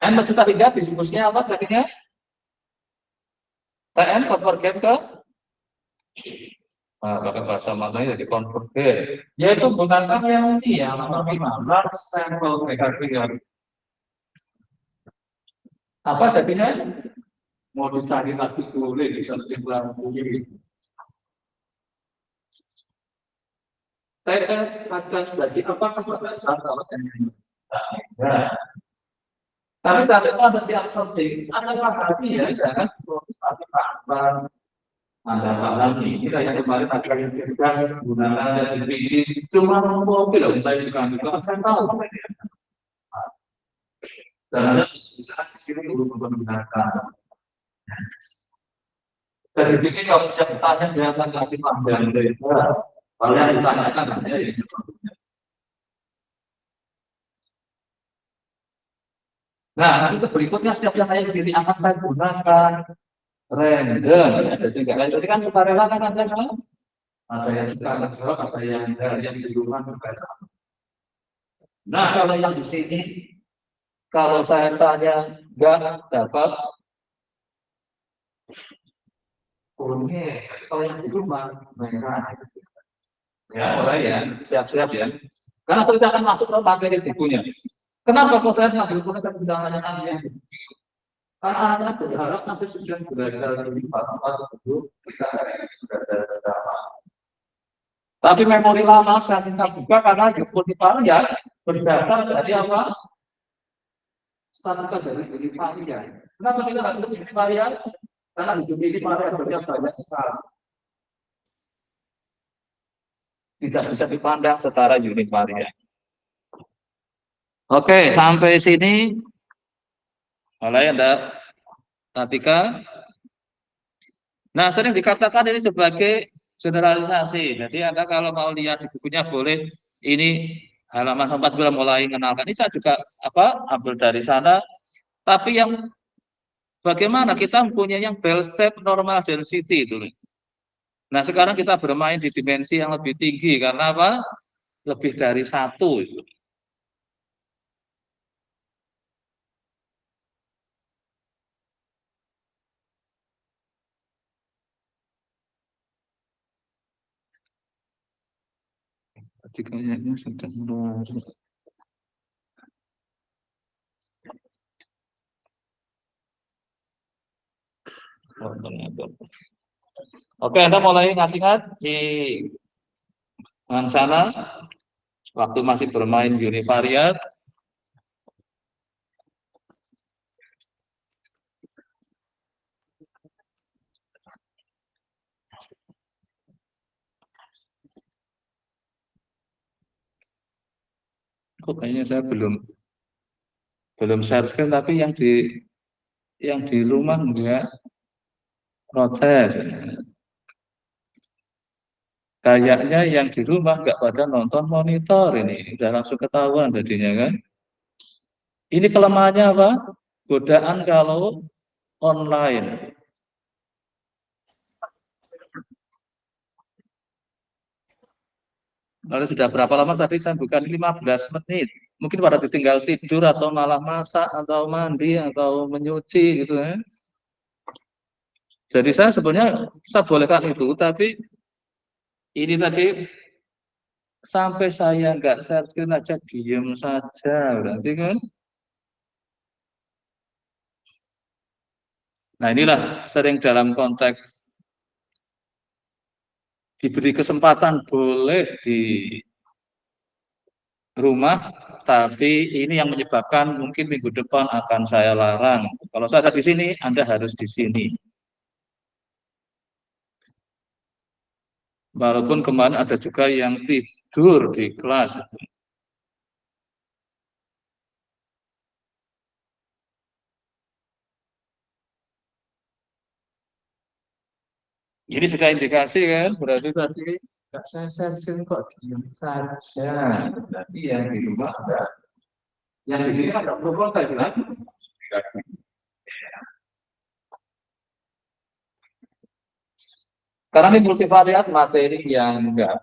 Speaker 1: N menjuta hingga diskusinya apa jadinya? TN konvergen ke pakai bahasa mana jadi konvergen, yaitu gunakan yang ini yang nomor 5 large sample behavior. Apa jadinya? Mau dicari lagi boleh di searching lagi. TN akan jadi apakah pada saat kalau nah, tapi saat itu ada siap searching, ada hati ya, jangan apa Anda pahami, kita yang kemarin akan kita gunakan jadi cuma mobil, saya juga saya tahu. Dan ada bisa di sini belum menggunakan. Jadi kalau saya bertanya dia akan kasih panjang lebar, Kalau yang ditanyakan hanya ini. Nah, nanti berikutnya setiap yang kayak begini akan saya gunakan random. Jadi nggak kayak tadi kan sukarela kan ada kan? Ada yang suka ngejawab, ada yang dari yang di rumah juga. Nah, kalau yang di sini, kalau saya tanya nggak dapat kuning, kalau yang di rumah merah. Ya, mulai ya, siap-siap ya. Karena terus akan masuk ke materi bukunya. Kenapa kok saya ngambil buku saya sudah menanyakan yang karena saya berharap nanti sudah belajar lebih pas sebelum kita belajar. Tapi memori lama saya minta buka karena multivariat berdasar dari apa? Statuta dari univariat. Kenapa kita nggak sebut univariat? Karena hidup ini variabelnya banyak sekali. Tidak bisa dipandang secara univariat. Oke, sampai sini. Mulai Anda perhatikan. Nah, sering dikatakan ini sebagai generalisasi. Jadi Anda kalau mau lihat di bukunya boleh ini halaman 49 mulai mengenalkan. Ini saya juga ambil dari sana. Tapi yang bagaimana kita mempunyai yang bell shape normal density dulu. Nah, sekarang kita bermain di dimensi yang lebih tinggi karena apa? Lebih dari satu. Jadi kayaknya sudah mulai. Oke, Anda mulai ngasih di sana waktu masih bermain univariat. Kok kayaknya saya belum share screen, tapi yang di rumah enggak protes. Kayaknya yang di rumah enggak pada nonton monitor ini, udah langsung ketahuan jadinya kan. Ini kelemahannya apa? Godaan kalau online. Lalu sudah berapa lama tadi saya bukan 15 menit. Mungkin pada ditinggal tidur atau malah masak atau mandi atau menyuci gitu ya. Jadi saya sebenarnya saya bolehkan itu, tapi ini tadi sampai saya nggak share screen aja diem saja, berarti kan. Nah inilah sering dalam konteks diberi kesempatan boleh di rumah, tapi ini yang menyebabkan mungkin minggu depan akan saya larang. Kalau saya ada di sini, Anda harus di sini. Walaupun kemarin ada juga yang tidur di kelas. Ini sudah indikasi kan, berarti tadi nggak saya sensin kok diam saja. Berarti yang di rumah ada, yang di sini ada problem tadi lagi. Karena ini multivariat materi yang enggak.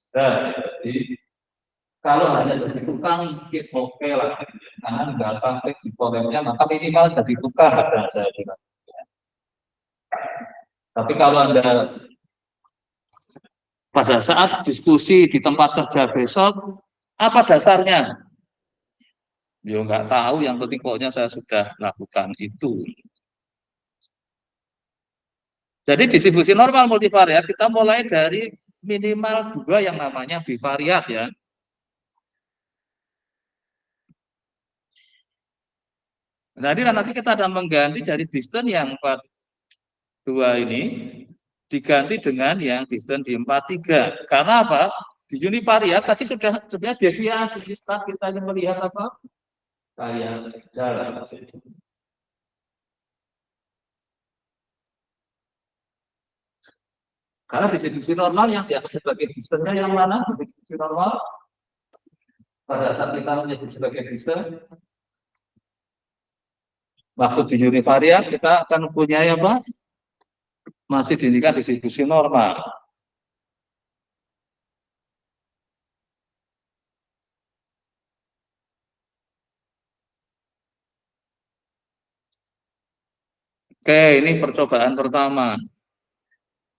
Speaker 1: Jadi kalau hanya jadi tukang, oke lah. Karena enggak sampai di problemnya, maka minimal jadi tukang ada saya bilang. Tapi kalau Anda pada saat diskusi di tempat kerja besok, apa dasarnya? Ya nggak tahu, yang penting pokoknya saya sudah lakukan itu. Jadi distribusi normal multivariat kita mulai dari minimal 2 yang namanya bivariat ya. Jadi nanti kita akan mengganti dari distance yang 42 ini diganti dengan yang distance di 43. Karena apa? Di univariat tadi sudah sebenarnya deviasi. Setelah kita ingin melihat apa? Kayak jalan. Karena distribusi normal yang dianggap sebagai distance-nya yang mana? Distribusi normal pada saat kita menyebut sebagai distance, waktu di univariat kita akan mempunyai apa? Masih dinikan distribusi normal. Oke, ini percobaan pertama.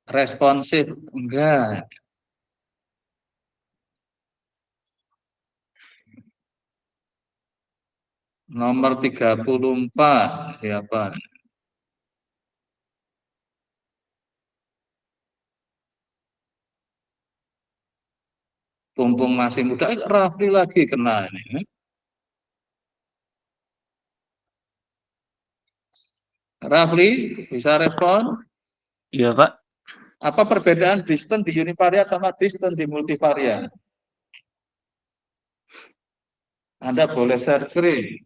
Speaker 1: Responsif enggak. Nomor 34 siapa? Mumpung masih muda, Rafli lagi kena ini. Rafli bisa respon?
Speaker 4: Iya, Pak.
Speaker 1: Apa perbedaan distance di univariat sama distance di multivariat? Anda boleh share screen.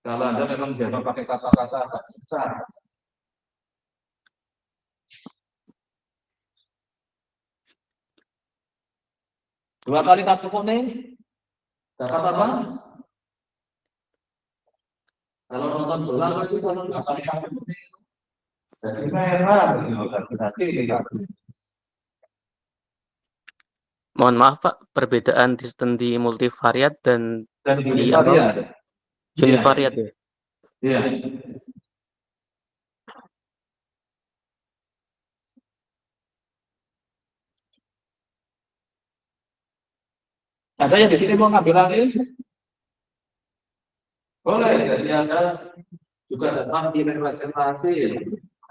Speaker 1: Kalau Anda memang jawab pakai kata-kata agak susah. Dua kali kartu kuning, dapat apa? Kalau nonton bola itu kalau dua kali kartu kuning, jadi merah. Berarti tidak.
Speaker 4: Mohon maaf, Pak. Perbedaan distance di multivariat dan
Speaker 1: Dan
Speaker 4: di
Speaker 1: univariat.
Speaker 4: univariat ya.
Speaker 1: Iya. Ada yang di sini mau ngambil alih? Boleh, jadi Anda juga dapat kirim presentasi.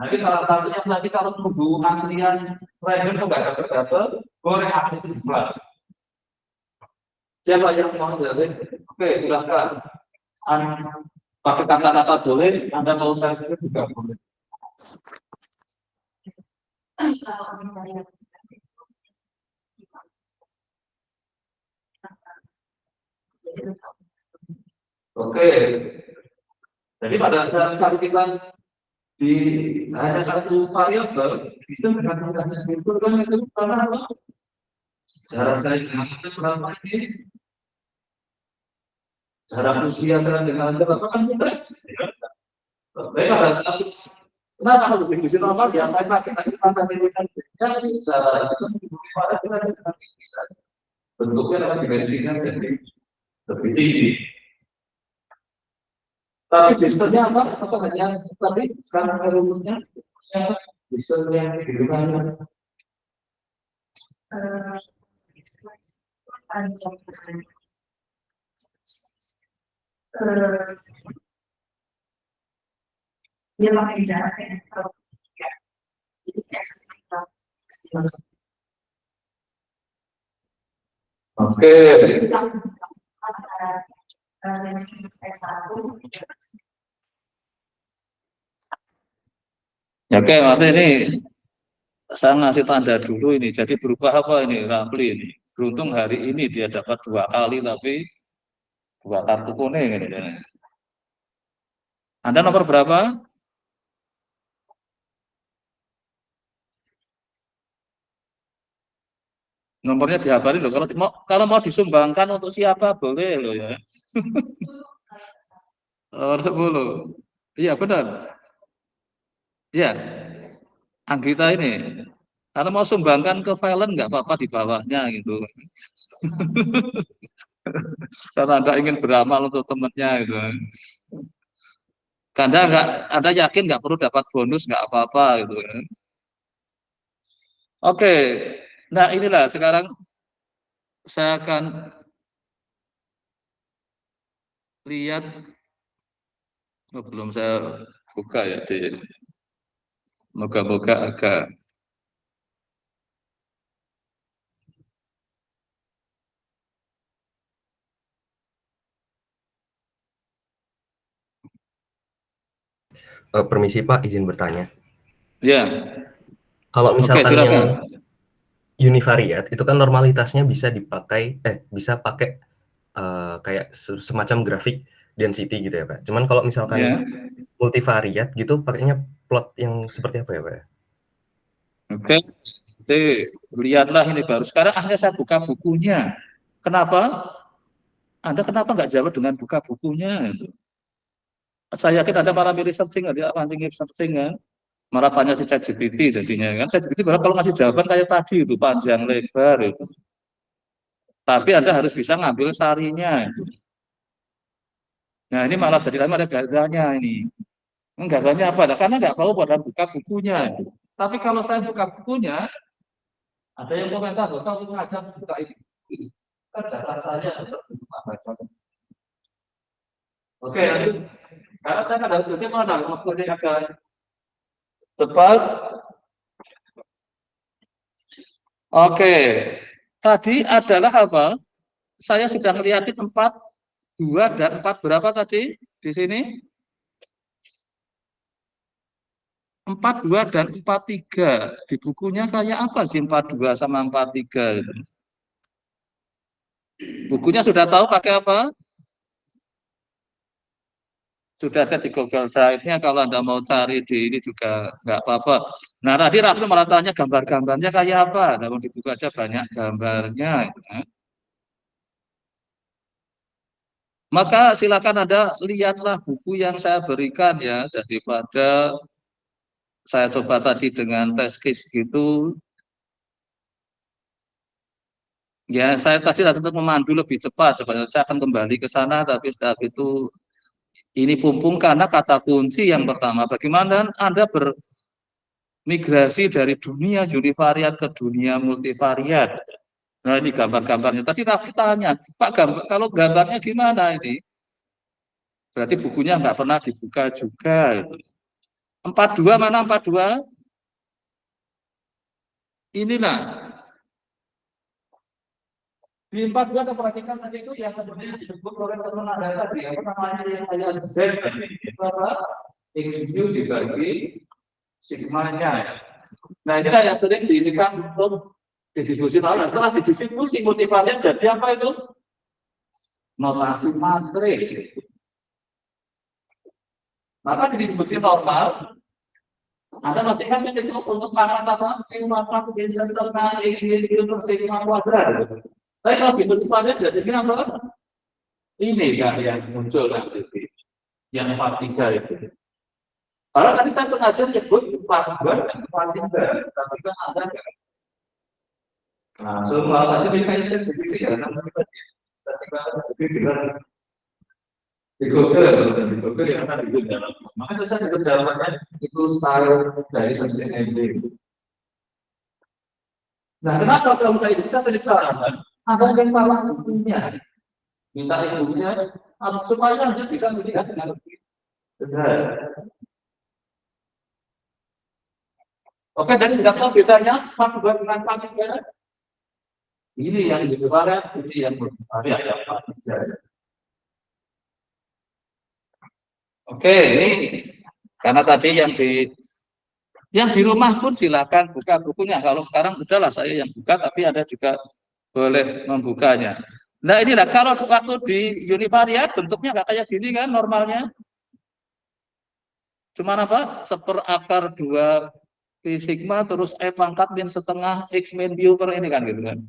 Speaker 1: Nanti salah satunya nanti kalau tunggu antrian random itu nggak dapat, boleh aktif di kelas. Siapa yang mau jadi? Oke, silakan. Pakai kata-kata boleh, Anda mau share juga boleh. Oke, jadi pada saat kita di hanya satu variabel, bisa dengan mudahnya itu kan itu karena apa? Jarak dari itu berapa ini? Jarak usia dengan berapa kan mudah? Tapi pada saat kenapa harus distribusi normal? Yang lain pakai tambah dengan sih cara itu bisa bentuknya akan dimensikan jadi lebih tinggi. Tapi distance-nya apa? Atau hanya tadi sekarang rumusnya distance yang digunakan?
Speaker 6: Dia pakai jaraknya
Speaker 1: Oke. Oke, Mas ini saya ngasih tanda dulu ini. Jadi berubah apa ini Rafli ini? Beruntung hari ini dia dapat 2 kali tapi 2 kartu kuning ini. Anda nomor berapa? Nomornya dihafalin loh. Kalau mau disumbangkan untuk siapa boleh loh ya. Nomor 10. Iya benar. Iya. Anggita ini. Kalau mau sumbangkan ke Valen nggak apa-apa di bawahnya gitu. Karena Anda ingin beramal untuk temannya gitu. Anda yakin nggak perlu dapat bonus nggak apa-apa gitu. Oke. Nah inilah sekarang saya akan lihat. Oh, belum saya buka ya di. Moga-moga agak.
Speaker 5: Permisi Pak, izin bertanya.
Speaker 1: Ya.
Speaker 5: Kalau misalkan
Speaker 1: Oke,
Speaker 5: yang univariat itu kan normalitasnya bisa dipakai, bisa pakai kayak semacam grafik density gitu ya Pak. Cuman kalau misalkan
Speaker 1: ya.
Speaker 5: multivariat gitu pakainya plot yang seperti apa ya Pak?
Speaker 1: Oke, jadi lihatlah ini baru. Sekarang akhirnya saya buka bukunya. Kenapa? Anda kenapa nggak jawab dengan buka bukunya? Saya yakin ada para researching, ada pancing researching kan. Malah tanya si ChatGPT jadinya kan. ChatGPT kalau ngasih jawaban kayak tadi itu panjang lebar itu. Tapi Anda harus bisa ngambil sarinya itu. Nah ini malah jadi lama ada gaganya ini. Gaganya apa? Nah, karena nggak tahu pada buka bukunya. Tapi kalau saya buka bukunya, ada yang komentar, kalau ngajak buka ini. Kan data saya baca. Oke, nanti karena saya ada bagaimana waktu ini akan tepat. Oke, tadi adalah apa? Saya sudah ngeliatin 4, 2 dan 4 berapa tadi di sini? 4, 2 dan 4, 3. Di bukunya kayak apa sih 4, 2 sama 4, 3? Bukunya sudah tahu pakai apa? Sudah ada di Google Drive-nya, kalau Anda mau cari di ini juga nggak apa-apa. Nah, tadi Raffi malah tanya gambar-gambarnya kayak apa. Nah, mau dibuka aja banyak gambarnya. Ya. Maka silakan Anda lihatlah buku yang saya berikan ya, daripada saya coba tadi dengan test case gitu. Ya, saya tadi untuk memandu lebih cepat. Sebenarnya saya akan kembali ke sana, tapi setelah itu ini pumpung karena kata kunci yang pertama. Bagaimana Anda bermigrasi dari dunia univariat ke dunia multivariat? Nah, ini gambar-gambarnya. Tadi Raffi tanya, Pak, kalau gambarnya gimana ini? Berarti bukunya nggak pernah dibuka juga. 42 mana 42? Inilah. Di 42 kita perhatikan tadi itu yang sebenarnya disebut oleh teman Anda tadi, apa namanya yang saya Z tadi. Itu apa? XU dibagi sigmanya. Nah, inilah yang sering diinginkan untuk didiskusi. Nah, setelah didiskusi multivariat jadi apa itu? Notasi matriks. Maka di diskusi normal, Anda masih ingat itu untuk pangkat apa? Maka bisa setengah X itu per sigma kuadrat. Tapi kalau di multivariat jadi apa? Ini kan yang muncul nanti, yang 43 itu. Kalau tadi saya sengaja menyebut 42 dan 43, tapi kan ada kan? Nah, soal tadi kayak saya sedikit ya, namanya saya tinggal sedikit di Google yang akan digunakan. Makanya saya ikut jawabannya itu style dari searching engine. Nah, kenapa kalau tadi bisa saya sarankan? Ada yang salah ibunya, minta ibunya, supaya Anda bisa melihat dengan lebih jelas. Oke, jadi sudah tahu bedanya 42 dengan 43. Ini yang multivariat, ini yang multivariat yang 43. Oke, ini karena tadi yang di rumah pun silakan buka bukunya. Kalau sekarang udahlah saya yang buka, tapi Anda juga boleh membukanya. Nah inilah kalau waktu di univariat bentuknya nggak kayak gini kan normalnya. Cuman apa? Seperakar 2 Pi sigma terus E pangkat min setengah X min mu per ini kan gitu kan.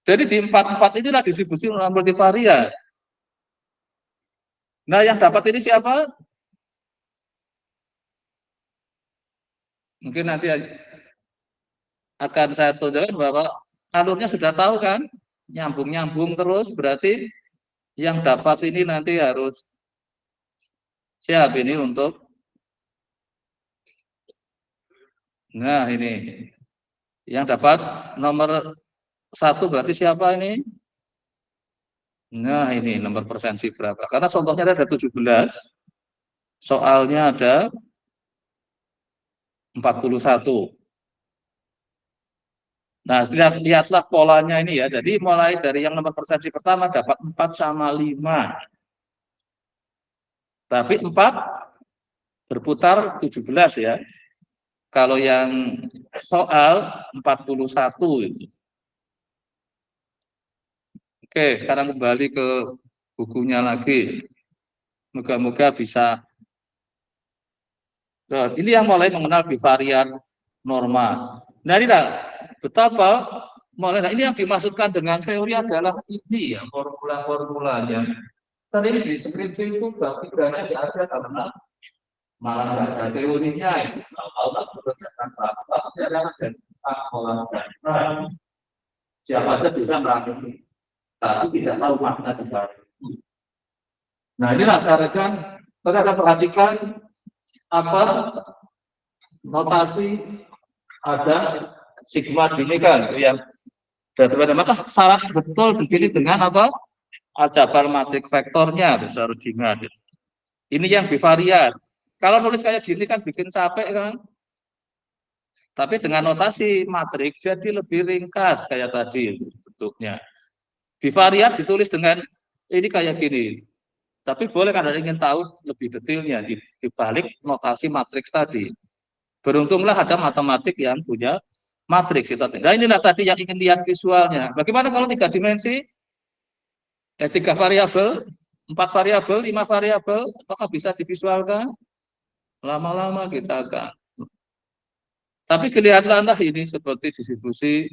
Speaker 1: Jadi di 44 inilah distribusi multivariat. Nah yang dapat ini siapa? Mungkin nanti akan saya tunjukkan bahwa alurnya sudah tahu kan, nyambung-nyambung terus, berarti yang dapat ini nanti harus siap ini untuk, nah ini, yang dapat nomor 1 berarti siapa ini? Nah ini nomor persensi berapa? Karena contohnya ada 17, soalnya ada 41. Nah, lihatlah polanya ini ya. Jadi mulai dari yang nomor persensi pertama dapat 4 sama 5. Tapi 4 berputar 17 ya. Kalau yang soal 41 itu. Oke, sekarang kembali ke bukunya lagi. Moga-moga bisa Nah, ini yang mulai mengenal bivariat norma. Nah, ini betapa mulai ini yang dimaksudkan dengan teori adalah ini ya, formula-formulanya. Sering di skripsi itu bagiannya tidak ada karena malah tidak ada teorinya. Kalau berdasarkan fakta, tidak ada dan siapa saja bisa melakukan, tapi tidak tahu makna dibalik. Nah, inilah sarankan kita perhatikan apa notasi ada sigma gini kan yang dan maka syarat betul dipilih dengan apa aljabar matrik vektornya bisa harus diingat. Ini yang bivariat. Kalau nulis kayak gini kan bikin capek kan. Tapi dengan notasi matrik jadi lebih ringkas kayak tadi bentuknya. Bivariat ditulis dengan ini kayak gini. Tapi boleh kan Anda ingin tahu lebih detailnya di balik notasi matriks tadi. Beruntunglah ada matematik yang punya matriks itu. Nah, inilah tadi yang ingin lihat visualnya. Bagaimana kalau 3 dimensi? 3 variabel, 4 variabel, 5 variabel, apakah bisa divisualkan? Lama-lama kita akan. Tapi kelihatanlah ini seperti distribusi.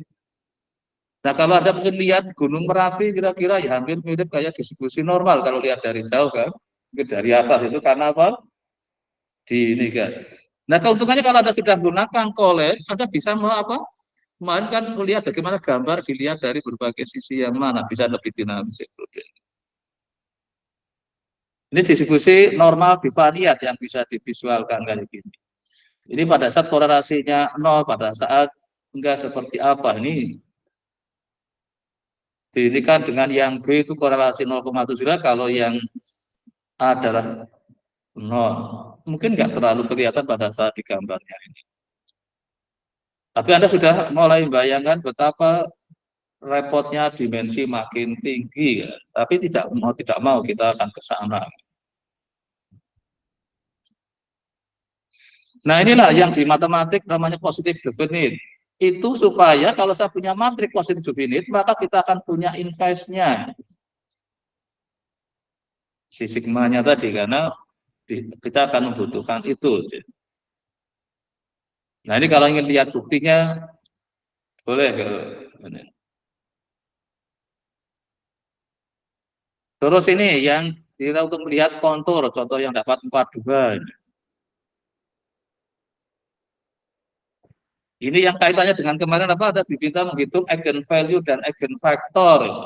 Speaker 1: Nah, kalau Anda mungkin lihat Gunung Merapi kira-kira ya hampir mirip kayak distribusi normal kalau lihat dari jauh kan. Mungkin dari atas itu karena apa? Di ini kan. Nah, keuntungannya kalau Anda sudah menggunakan Collet, Anda bisa apa? Kemarin kan melihat bagaimana gambar dilihat dari berbagai sisi yang mana bisa lebih dinamis itu. Ini distribusi normal bivariat yang bisa divisualkan kayak gini. Ini pada saat korelasinya 0, pada saat enggak seperti apa ini. Ini kan dengan yang B itu korelasi 0,7, kalau yang A adalah 0. Mungkin enggak terlalu kelihatan pada saat digambarnya ini. Tapi Anda sudah mulai membayangkan betapa repotnya dimensi makin tinggi, ya. Tapi tidak mau kita akan ke sana. Nah, inilah yang di matematik namanya positive definite. Itu supaya kalau saya punya matrik positive definite, maka kita akan punya inverse-nya. Si sigmanya tadi, karena kita akan membutuhkan itu. Nah, ini kalau ingin lihat buktinya, boleh ke ini. Terus ini yang kita untuk melihat kontur, contoh yang dapat 42. Ini yang kaitannya dengan kemarin apa? Ada diminta menghitung eigenvalue dan eigenfaktor.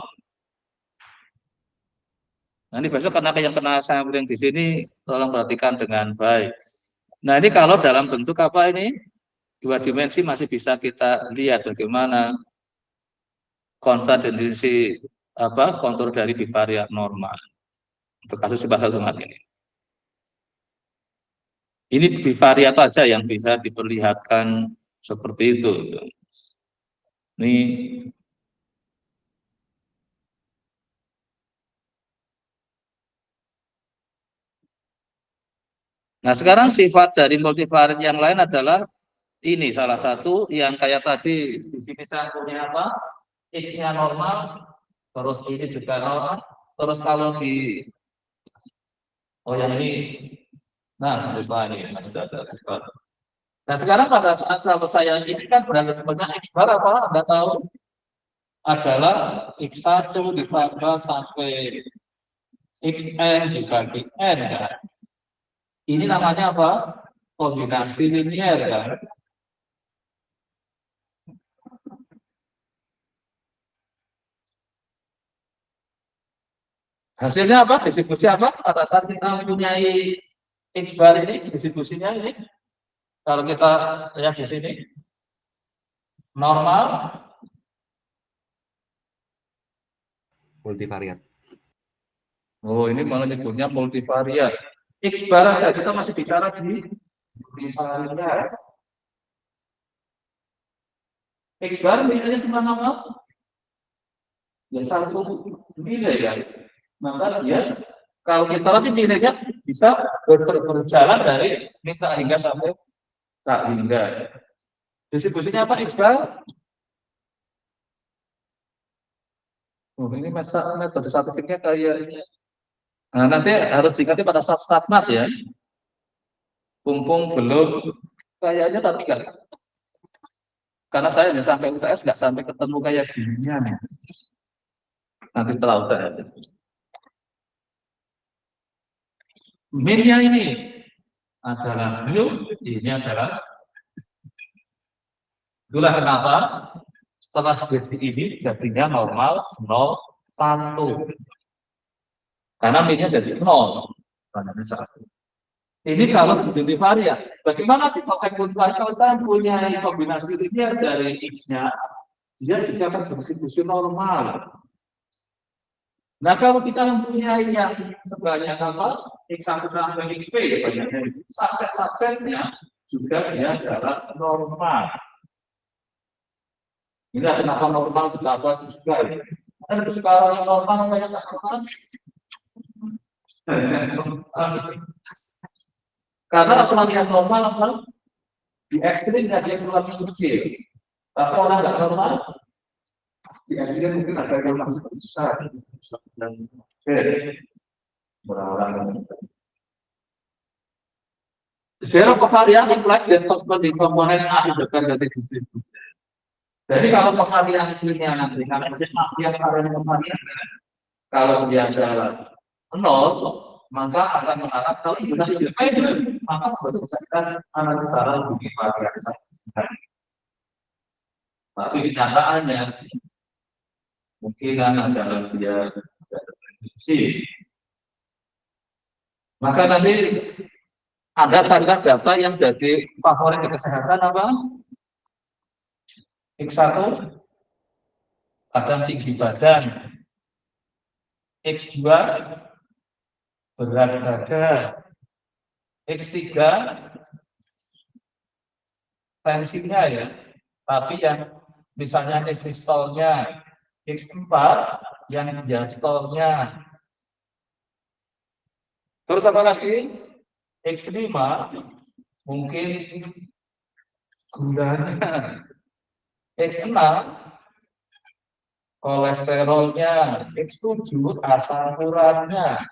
Speaker 1: Nah, ini besok karena yang kena sampling di sini, tolong perhatikan dengan baik. Nah, ini kalau dalam bentuk apa ini? 2 dimensi masih bisa kita lihat bagaimana konstansi apa kontur dari bivariat normal. Untuk kasus bahasa semat ini. Ini bivariat aja yang bisa diperlihatkan seperti itu. Ini nah, sekarang sifat dari multivariat yang lain adalah ini salah satu yang kayak tadi di sini saya punya apa? X-nya normal, terus ini juga normal, terus kalau di yang ini nah lupa ini sudah ada. Nah, sekarang pada saat kalau saya ini kan berada sebenarnya X bar apa? Anda tahu? Adalah X1 ditambah sampai Xn dibagi N kan? Ini namanya apa? Kombinasi linier kan? Hasilnya apa? Distribusi apa? Pada saat kita mempunyai X bar ini, distribusinya ini. Kalau kita lihat di sini, normal,
Speaker 5: multivariat.
Speaker 1: Oh, ini malah nyebutnya multivariat. X bar aja kita masih bicara di multivariat. X bar nilainya cuma normal. Ya satu nilai ya. Maka dia kalau kita nanti nilainya bisa berjalan dari minta hingga sampai tak hingga. Distribusinya apa X bar? Oh, ini metode statistiknya kayak ini. Nah, nanti harus diingat pada saat mat ya. Mumpung belum, kayaknya tapi enggak. Karena saya hanya sampai UTS, nggak sampai ketemu kayak ginian. Nanti setelah UTS. Min-nya ini adalah new, ini adalah. Itulah kenapa setelah degree ini jadinya normal 0, 1. Karena min-nya jadi 0. Ini kalau univariat. Bagaimana dipakai univariat? Kalau saya punya kombinasi linear dari X-nya, dia juga akan berdistribusi normal. Nah, kalau kita mempunyai yang sebanyak apa? X1 sampai XP, banyaknya subset-subsetnya juga dia adalah normal. Ini kenapa normal berapa sekali? Ada sekarang yang normal kayak tak normal. Karena orang yang normal di ekstrim dia keluar kecil. Tapi orang nggak normal di ekstrim mungkin ada yang masih besar dan orang-orang zero covariance implies that corresponding component are independent distributed. Jadi kalau covariance hasilnya nanti kalau dia covariance kalau dia adalah 0, maka akan mengarah kalau itu nanti independen, maka sebetulnya analisa secara univariat. Tapi kenyataannya mungkin adalah dia prediksi. Maka nanti ada carilah data yang jadi favorit di kesehatan apa? X1 badan tinggi badan, X2 berat badan, X3 tensinya ya, tapi yang misalnya sistolnya, X4 yang diastolnya. Terus apa lagi? X5 mungkin gulanya, X6 kolesterolnya, X7 asam uratnya.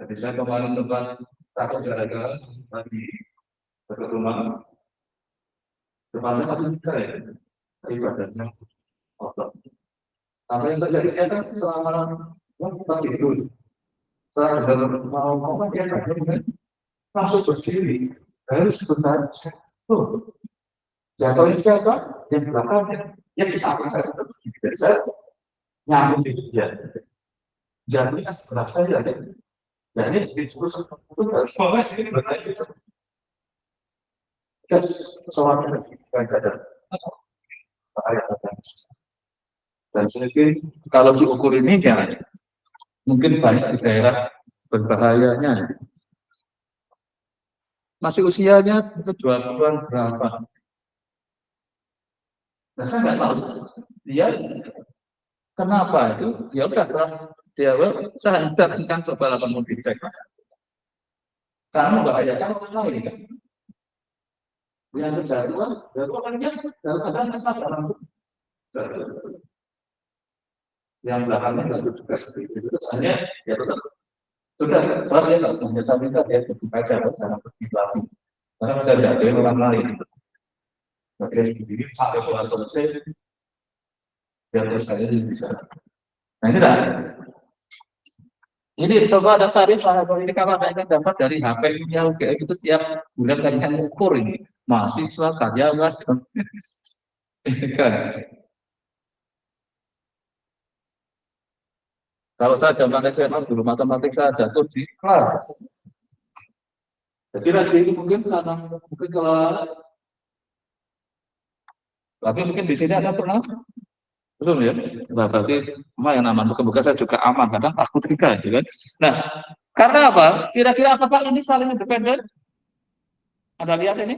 Speaker 1: Jadi saya kemarin sempat takut gara-gara lagi ke rumah. Depannya masih juga ya, tapi badannya otot. Apa yang terjadi kan selama kita tidur, saya mau ngomong dia langsung berdiri, harus sebentar. Tuh, jatuhnya siapa? Yang belakangnya, yang di samping saya tetap begini. Saya nyambung di dia. Jatuhnya sebelah saya ada. Dan ini terus itu harus fokus ini berarti soalnya cacat dan sedikit kalau diukur ini jangan mungkin banyak di daerah berbahayanya masih usianya ke 20-an berapa. Nah, saya nggak tahu dia kenapa itu ya udah setelah dia saya hanya coba lakukan dicek karena membahayakan orang lain kan. Yang terjadi kan dia dalam masa dalam yang belakangnya nggak juga seperti itu hanya ya tetap sudah kalau dia nggak punya minta dia baca jangan pergi lagi karena bisa jatuhin orang lain. Oke, jadi sampai soal selesai ya terus saya bisa. Nah ini coba ada cari ini kalau ada dapat dari HP-nya itu setiap bulan kalian ukur ini mahasiswa karya mas ini kan kalau saya zaman SMA guru matematik saya jatuh di kelas jadi lagi ini mungkin karena mungkin kalau tapi mungkin di sini ada pernah belum ya? Nah, berarti lumayan aman. Bukan saya juga aman. Kadang takut juga, gitu kan? Nah, karena apa? Kira-kira apakah ini saling independen? Anda lihat ini?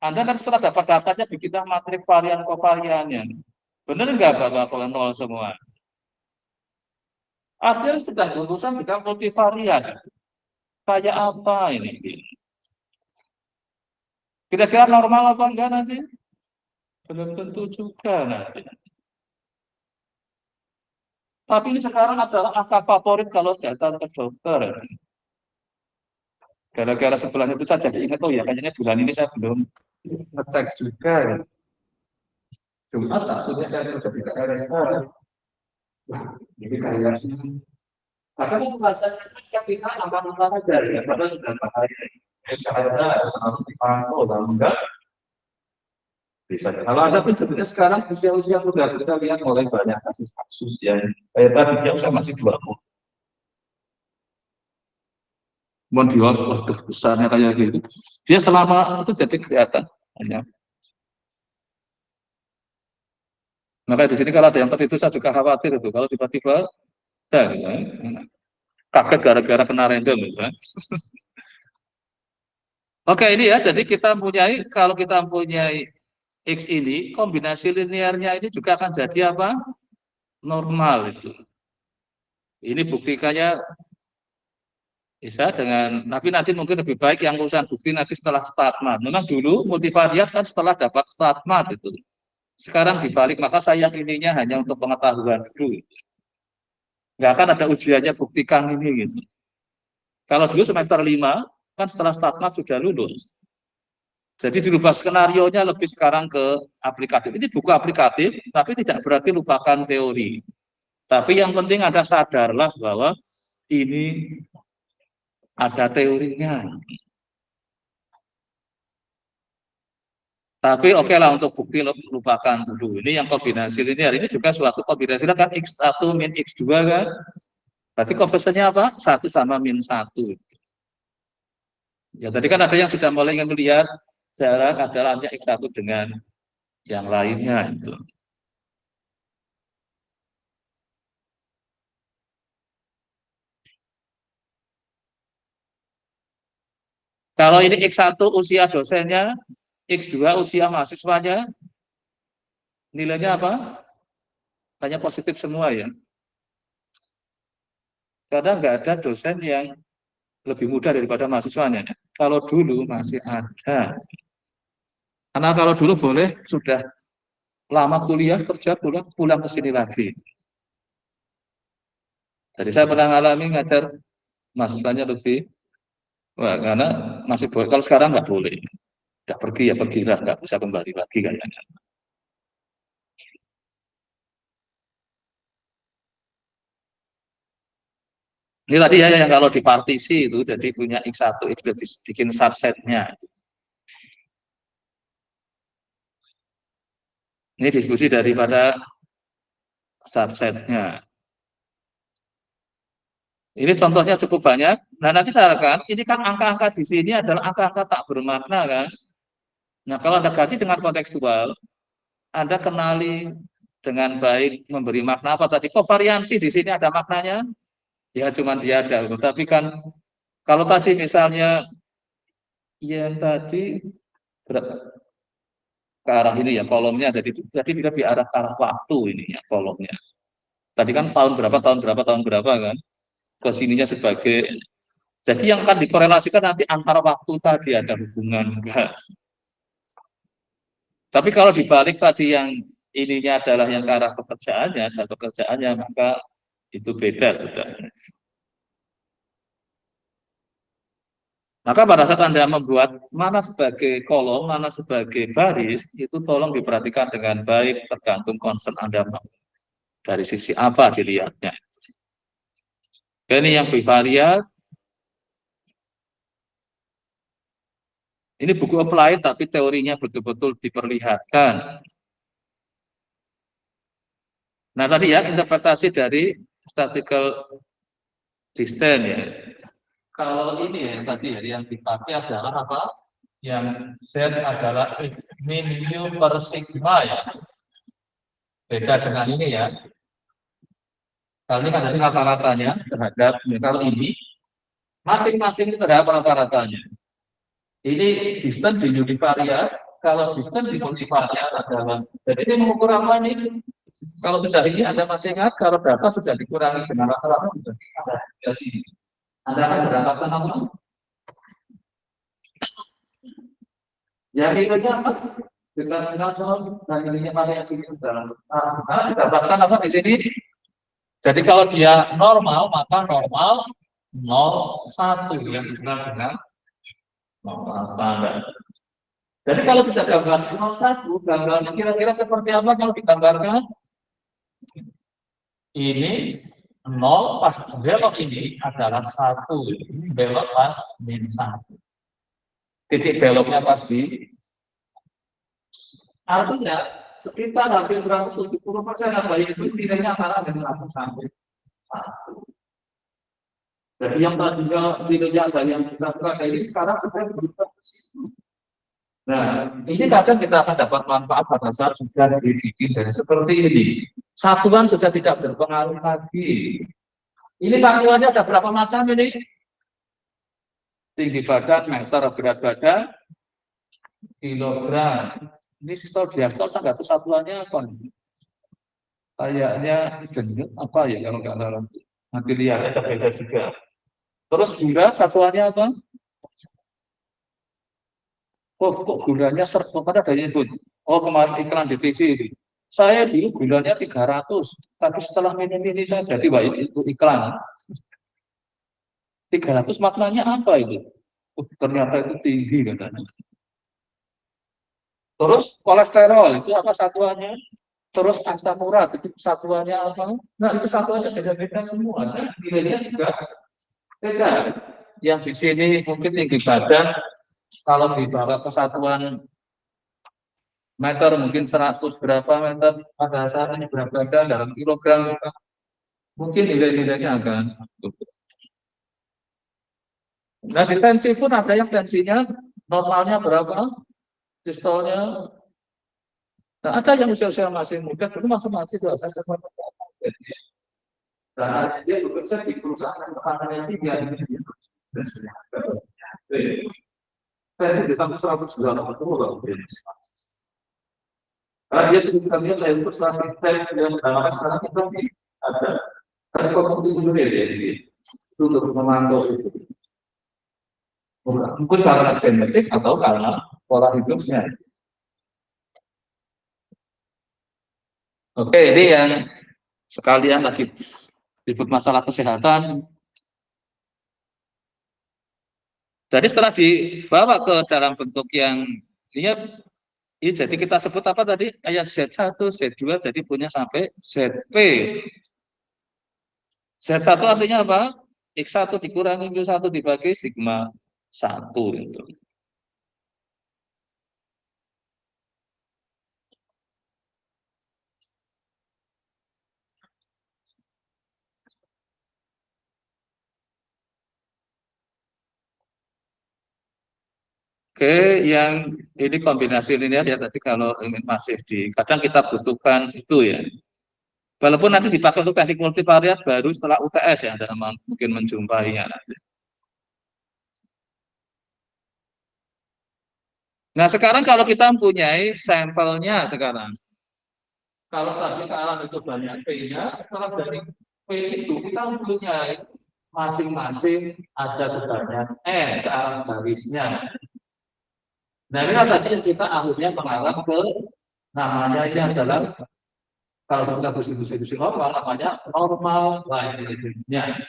Speaker 1: Anda kan setelah dapat datanya di kita matrik varian kovariannya. Benar nggak Bapak nol semua? Artinya sedang urusan dengan multivarian. Kayak apa ini? Kira-kira normal apa enggak nanti? Belum tentu juga nanti. Tapi ini sekarang adalah angka favorit kalau datang ke dokter. Gara-gara sebulan itu saya jadi ingat, oh ya kayaknya bulan ini saya belum ngecek juga. Jumat Sabtunya saya kerja di RSA. Jadi kayaknya karena kan rasanya kita angka-angka saja ya, padahal sudah bahaya. Saya harus selalu dipantau, kalau enggak bisa. Kalau ada pun sebenarnya sekarang usia-usia muda kita lihat mulai banyak kasus-kasus yang kayak tadi dia usia masih 20. Mohon diwak, waduh besarnya kayak gitu. Dia selama itu jadi kelihatan. Maka di sini kalau ada yang tadi itu saya juga khawatir itu kalau tiba-tiba kaget gara-gara kena random gitu. Oke ini ya, jadi kita mempunyai, kalau kita mempunyai X ini, kombinasi linearnya ini juga akan jadi apa? Normal itu. Ini buktikannya bisa dengan, tapi nanti mungkin lebih baik yang urusan bukti nanti setelah StatMat. Memang dulu multivariat kan setelah dapat StatMat itu. Sekarang dibalik, maka saya ininya hanya untuk pengetahuan dulu. Nggak akan ada ujiannya buktikan ini gitu. Kalau dulu semester 5, kan setelah StatMat sudah lulus. Jadi dirubah skenarionya lebih sekarang ke aplikatif. Ini buku aplikatif, tapi tidak berarti lupakan teori. Tapi yang penting Anda sadarlah bahwa ini ada teorinya. Tapi oke lah untuk bukti lupakan dulu. Ini yang kombinasi linear. Ini juga suatu kombinasi kan X1 min X2 kan. Berarti komposisinya apa? 1 sama min 1. Ya tadi kan ada yang sudah mulai melihat jarak adalah hanya X1 dengan yang lainnya itu. Kalau ini X1 usia dosennya, X2 usia mahasiswanya, nilainya apa? Hanya positif semua ya. Karena nggak ada dosen yang lebih muda daripada mahasiswanya. Kalau dulu masih ada. Karena kalau dulu boleh sudah lama kuliah, kerja, pulang ke sini lagi. Jadi saya pernah alami ngajar mahasiswanya lebih, wah, karena masih boleh. Kalau sekarang nggak boleh. Nggak pergi ya pergilah, nggak bisa kembali lagi kayaknya. Ini tadi ya yang kalau dipartisi itu jadi punya X1, X2 bikin subsetnya. Ini diskusi daripada subsetnya. Ini contohnya cukup banyak. Nah nanti saya akan, ini kan angka-angka di sini adalah angka-angka tak bermakna kan. Nah kalau Anda ganti dengan kontekstual, Anda kenali dengan baik memberi makna apa tadi. Kovariansi di sini ada maknanya. Ya cuma dia ada, tapi kan kalau tadi misalnya yang tadi ke arah ini ya kolomnya, jadi dia lebih arah ke arah waktu ini ya kolomnya. Tadi kan tahun berapa kan, ke sininya sebagai, jadi yang akan dikorelasikan nanti antara waktu tadi ada hubungan enggak. Tapi kalau dibalik tadi yang ininya adalah yang ke arah pekerjaannya, maka itu beda sudah. Maka pada saat Anda membuat mana sebagai kolom, mana sebagai baris, itu tolong diperhatikan dengan baik, tergantung concern Anda dari sisi apa dilihatnya. Ini yang bivariat. Ini buku applied, tapi teorinya betul-betul diperlihatkan. Nah tadi ya, interpretasi dari statistical distance ya. Kalau ini ya tadi ya, yang dipakai adalah apa? Yang Z adalah min mu per sigma ya. Beda dengan ini ya. Kalau ini kan ada rata-ratanya terhadap, kalau ini masing-masing itu terhadap rata-ratanya. Ini distance di univariat, kalau distance di multivariat adalah. Jadi ini mengukur apa ini? Kalau sudah ini Anda masih ingat, kalau data sudah dikurangi dengan rata-rata sudah ada di sini. Anda akan mendapatkan apa? Yang ini apa? Dan ininya mana yang sini dalam. Didapatkan apa di sini? Jadi kalau dia normal, maka normal 0,1 yang dikenal dengan normal standar. Jadi kalau sudah gambar 0,1, gambarnya kira-kira seperti apa kalau digambarkan? Ini 0 pas belok ini adalah 1, ini belok pas min 1. Titik beloknya pas di, artinya sekitar hampir berapa 70% bayi itu nilainya antara dengan 1 sampai 1. Jadi yang tadinya nilainya ada yang bisa ini sekarang sudah berubah ke situ. Nah, ini kadang kita akan dapat manfaat pada saat sudah dibikin dari seperti ini. Satuan sudah tidak berpengaruh lagi. Ini satuannya ada berapa macam ini? Tinggi badan, meter, berat badan, kilogram. Ini sistem diastol saya nggak tahu satuannya apa. Kayaknya apa ya kalau nggak dalam. Nanti lihat ada beda juga. Terus gula satuannya apa? Oh, kok gulanya serba pada ada info. Oh, kemarin iklan di TV ini. Saya dulu gulanya 300, tapi setelah minum ini saya jadi baik itu iklan. 300 maknanya apa itu? Oh, ternyata itu tinggi katanya. Terus kolesterol itu apa satuannya? Terus asam urat itu satuannya apa? Nah, itu satuannya beda-beda semua. Nah, nilainya juga beda. Yang di sini mungkin tinggi badan, kalau di bawah kesatuan meter mungkin 100 berapa meter, pada saat ini berat badan dalam kilogram juga. Mungkin nilai-nilainya akan. Nah, di tensi pun ada yang tensinya normalnya berapa, sistolnya. Nah, ada yang usia-usia masih muda, dulu masih juga saya karena dia bekerja di perusahaan makanan yang tinggi. Saya ditambah 190 kalau karena dia sedikit saya untuk sakit saya yang dalam sekarang kita ada kompetisi dulu ya untuk memantau itu. Mungkin karena genetik atau karena pola hidupnya. Oke, ini yang sekalian lagi ribut masalah kesehatan. Jadi setelah dibawa ke dalam bentuk yang lihat, ini jadi kita sebut apa tadi? Kayak Z1, Z2, jadi punya sampai ZP. Z1 artinya apa? X1 dikurangi Y1 dibagi sigma 1 itu. Oke, yang ini kombinasi linear ya tadi kalau ingin masif kadang kita butuhkan itu ya. Walaupun nanti dipakai untuk teknik multivariat baru setelah UTS ya, Anda mungkin menjumpainya nanti. Nah, sekarang kalau kita mempunyai sampelnya sekarang. Kalau tadi kealam itu banyak P-nya, setelah dari P itu kita mempunyai masing-masing ada sebanyak N kealam garisnya. Nah, ini tadi yang kita harusnya mengarah ke namanya ini adalah kalau kita distribusi normal namanya normal line-nya.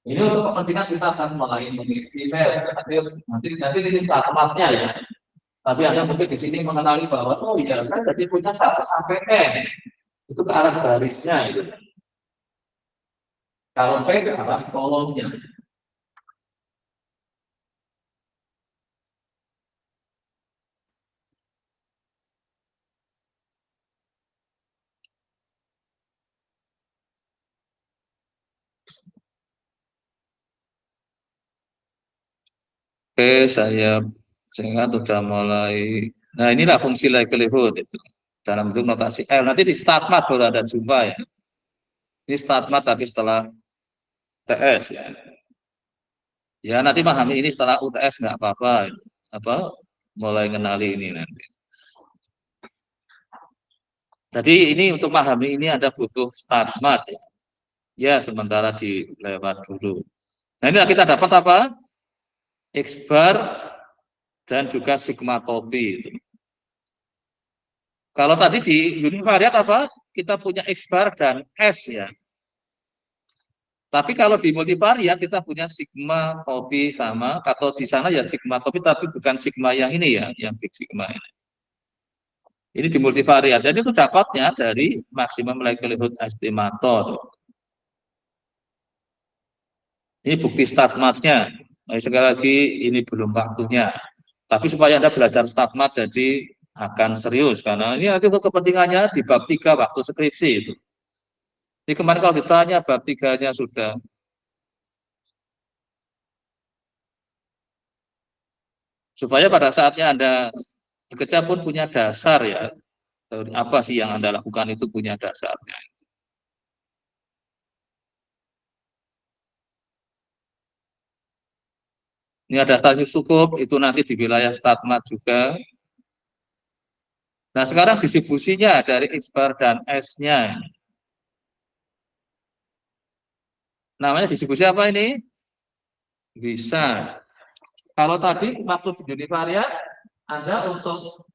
Speaker 1: Ini untuk kepentingan kita akan mulai mengisi nanti ini startnya ya. Tapi Anda mungkin di sini mengenali bahwa oh iya saya jadi punya 1 sampai N itu ke arah garisnya itu. Kalau P ke arah kolomnya. Oke, saya ingat sudah mulai. Nah, inilah fungsi likelihood itu dalam bentuk notasi L. Nanti di startmat baru ada jumpa ya. Ini startmat tapi setelah TS ya. Ya nanti pahami ini setelah UTS nggak apa-apa. Mulai kenali ini nanti. Jadi ini untuk pahami ini ada butuh startmat ya. Ya sementara dilewat dulu. Nah ini kita dapat apa? X bar dan juga sigma topi itu. Kalau tadi di univariat apa? kita punya X bar dan S ya. Tapi kalau di multivariat kita punya sigma, copy sama, atau di sana ya sigma copy, tapi bukan sigma yang ini ya, yang big sigma ini. Ini di multivariat. Jadi itu dapatnya dari maximum likelihood estimator. Ini bukti StatMat-nya. Nah, sekali lagi ini belum waktunya. Tapi supaya Anda belajar StatMat jadi akan serius karena ini nanti kepentingannya di bab 3 waktu skripsi itu. Ini kemarin kalau ditanya bab 3-nya sudah supaya pada saatnya Anda bekerja pun punya dasar ya. Apa sih yang Anda lakukan itu punya dasarnya. Ini ada status cukup, itu nanti di wilayah StatMat juga. Nah, sekarang distribusinya dari X bar dan S-nya. Namanya distribusi apa ini? Bisa. Kalau tadi waktu di univariat, Anda untuk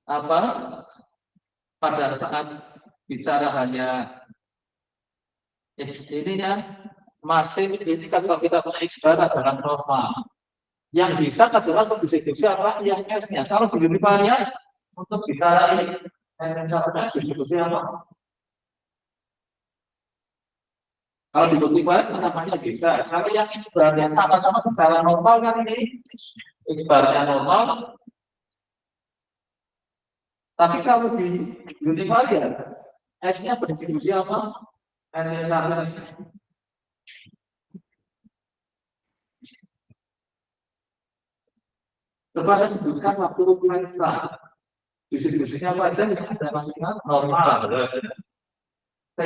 Speaker 1: apa? Pada saat bicara hanya ininya masih ini kalau kita punya X bar adalah normal. Yang bisa adalah untuk distribusi apa? Yang S-nya. Kalau di univariat untuk bicara ini distribusi apa? Kalau di multivariat namanya bisa. Kalau yang X bar-nya sama-sama bicara normal kan ini X bar-nya normal. Tapi kalau di univariat S-nya berdistribusi apa? N-1. Coba Anda sebutkan waktu periksa. Distribusinya apa aja yang ada masukkan normal. T.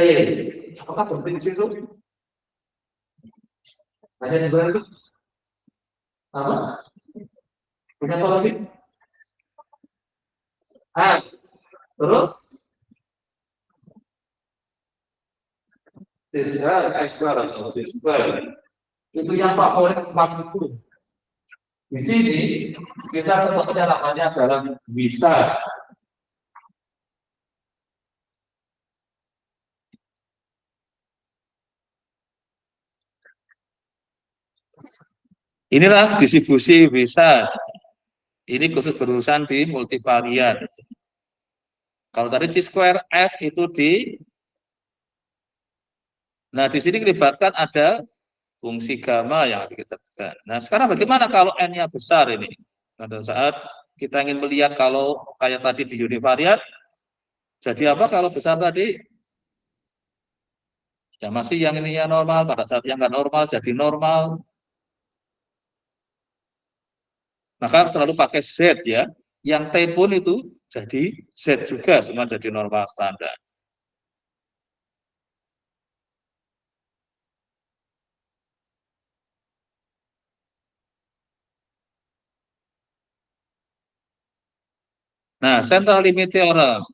Speaker 1: Apakah penting di situ? Ada yang baru? Apa? Punya apa lagi? Terus? Itu yang favorit itu. Di sini kita ketemu namanya adalah bisa. Inilah distribusi bisa. Ini khusus berurusan di multivariat. Kalau tadi chi-square F itu di. Nah, di sini dilibatkan ada fungsi gamma yang kita tekan. Nah, sekarang bagaimana kalau N-nya besar ini? Pada saat kita ingin melihat kalau kayak tadi di univariat, jadi apa kalau besar tadi? Ya masih yang ini ya normal, pada saat yang nggak normal jadi normal. Maka selalu pakai Z ya. Yang T pun itu jadi Z juga, semua jadi normal standar. Nah, central limit theorem.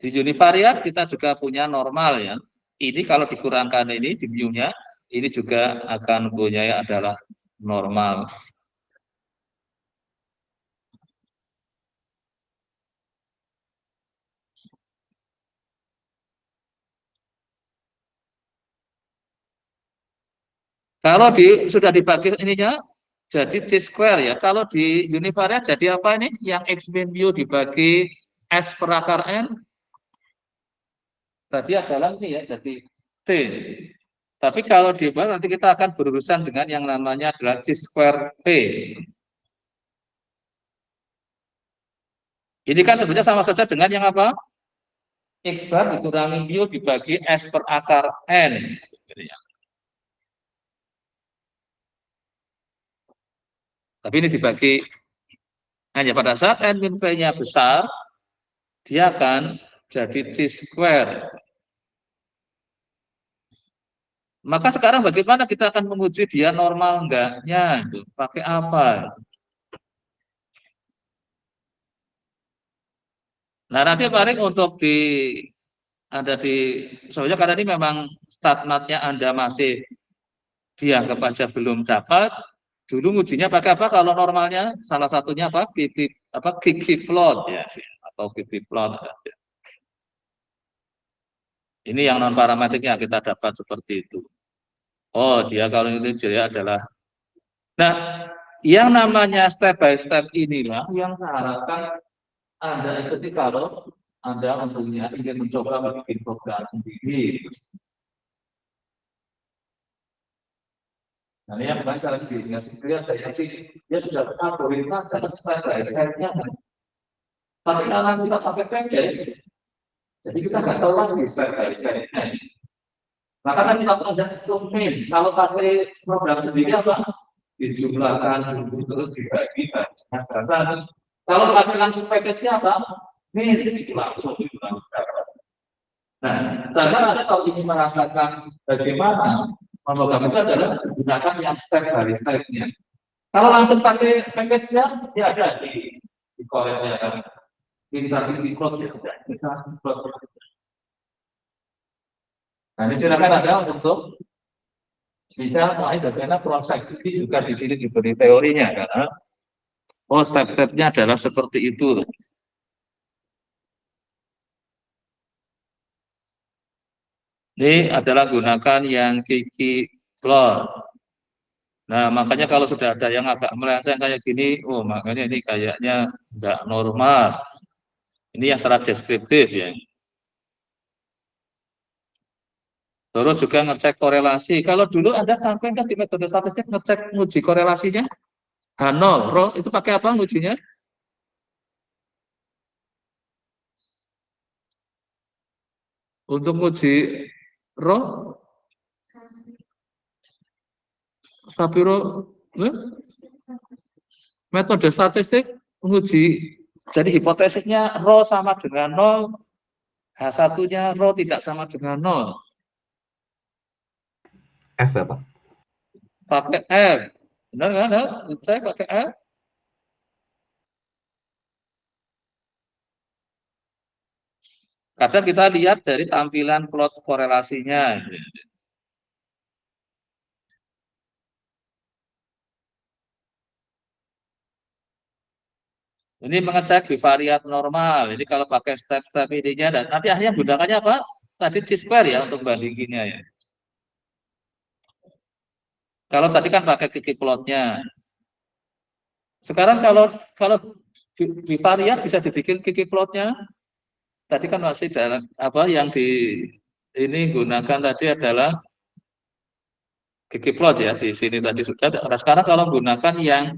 Speaker 1: Di univariat kita juga punya normal ya. Ini kalau dikurangkan ini di mu-nya, ini juga akan punya adalah normal. Kalau sudah dibagi ininya, jadi chi-square ya. Kalau di univariat jadi apa ini? Yang X min mu dibagi S per akar N. Tadi adalah ini ya, jadi T. Tapi kalau di bawah nanti kita akan berurusan dengan yang namanya adalah chi-square V. Ini kan sebenarnya sama saja dengan yang apa? X bar dikurangi mu dibagi S per akar N. Tapi ini dibagi hanya pada saat N min V-nya besar, dia akan jadi chi-square. Maka sekarang bagaimana kita akan menguji dia normal enggaknya? Pakai apa? Nah, nanti paling untuk soalnya karena ini memang StatMat-nya Anda masih dianggap aja belum dapat, dulu ujinya pakai apa kalau normalnya? Salah satunya apa? Kiki plot ya, atau Kiki plot. Ini yang non parametriknya kita dapat seperti itu. Oh, dia kalau itu dia adalah. Nah, yang namanya step by step inilah yang saya harapkan Anda ikuti kalau Anda tentunya ingin mencoba bikin program sendiri. Nah, ini yang bukan cara bikinnya sendiri, dia sudah algoritma dan step by step-nya. Tapi kalau kita pakai package, jadi kita nggak tahu lagi step by step-nya. Maka kan kita ada domain. Kalau pakai program sendiri apa? Dijumlahkan terus dibagi. Kalau pakai langsung package-nya apa? Ini langsung dijumlahkan. Nah, saya ada kalau ingin merasakan bagaimana program itu adalah menggunakan yang step by step-nya. Kalau langsung pakai package-nya, dia ada di koretnya kan. Kita di cloud ya, kita cloud. Nah, ini silakan ada untuk bisa mulai bagaimana proses ini juga di sini diberi teorinya karena step-stepnya adalah seperti itu. Ini adalah gunakan yang Kiki plot. Nah, makanya kalau sudah ada yang agak melenceng kayak gini, makanya ini kayaknya nggak normal. Ini yang secara deskriptif ya. Terus juga ngecek korelasi. Kalau dulu Anda sampai kan di metode statistik ngecek nguji korelasinya? H0, rho, itu pakai apa ngujinya? Untuk nguji rho? Sapiro? Metode statistik menguji. Jadi hipotesisnya rho sama dengan 0, H1-nya rho tidak sama dengan 0.
Speaker 5: F ya Pak?
Speaker 1: Pakai F. Benar nggak? Saya pakai F. Kadang kita lihat dari tampilan plot korelasinya. Ini mengecek bivariat normal. Jadi kalau pakai step-step ininya, dan nanti akhirnya gunakannya apa? Tadi C-square ya untuk bandinginnya ya. Kalau tadi kan pakai Kiki plotnya. Sekarang kalau bivariat bisa dibikin Kiki plotnya. Tadi kan masih dalam apa yang di ini gunakan tadi adalah Kiki plot ya di sini tadi sudah. Nah, sekarang kalau gunakan yang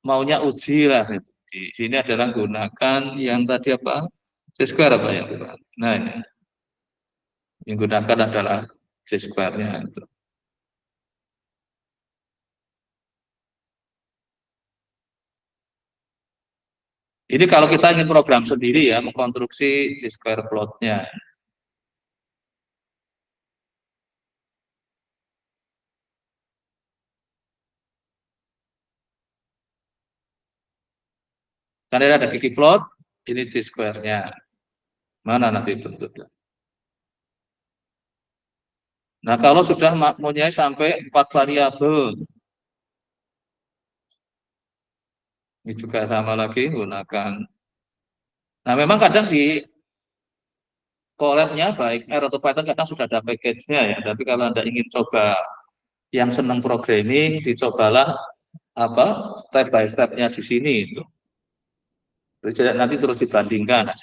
Speaker 1: maunya uji lah. Di sini adalah gunakan yang tadi apa? C-square apa ya? Nah, ini. Yang gunakan adalah C-square-nya itu. Ini kalau kita ingin program sendiri ya, mengkonstruksi C-square plot-nya. Karena ada Kiki plot, ini C-square-nya. Mana nanti bentuknya? Nah, kalau sudah mempunyai sampai 4 variabel, ini juga sama lagi gunakan. Nah, memang kadang di Colab-nya baik R atau Python kadang sudah ada package-nya ya. Tapi kalau Anda ingin coba yang senang programming, dicobalah apa step by step-nya di sini itu. Jadi nanti terus dibandingkan.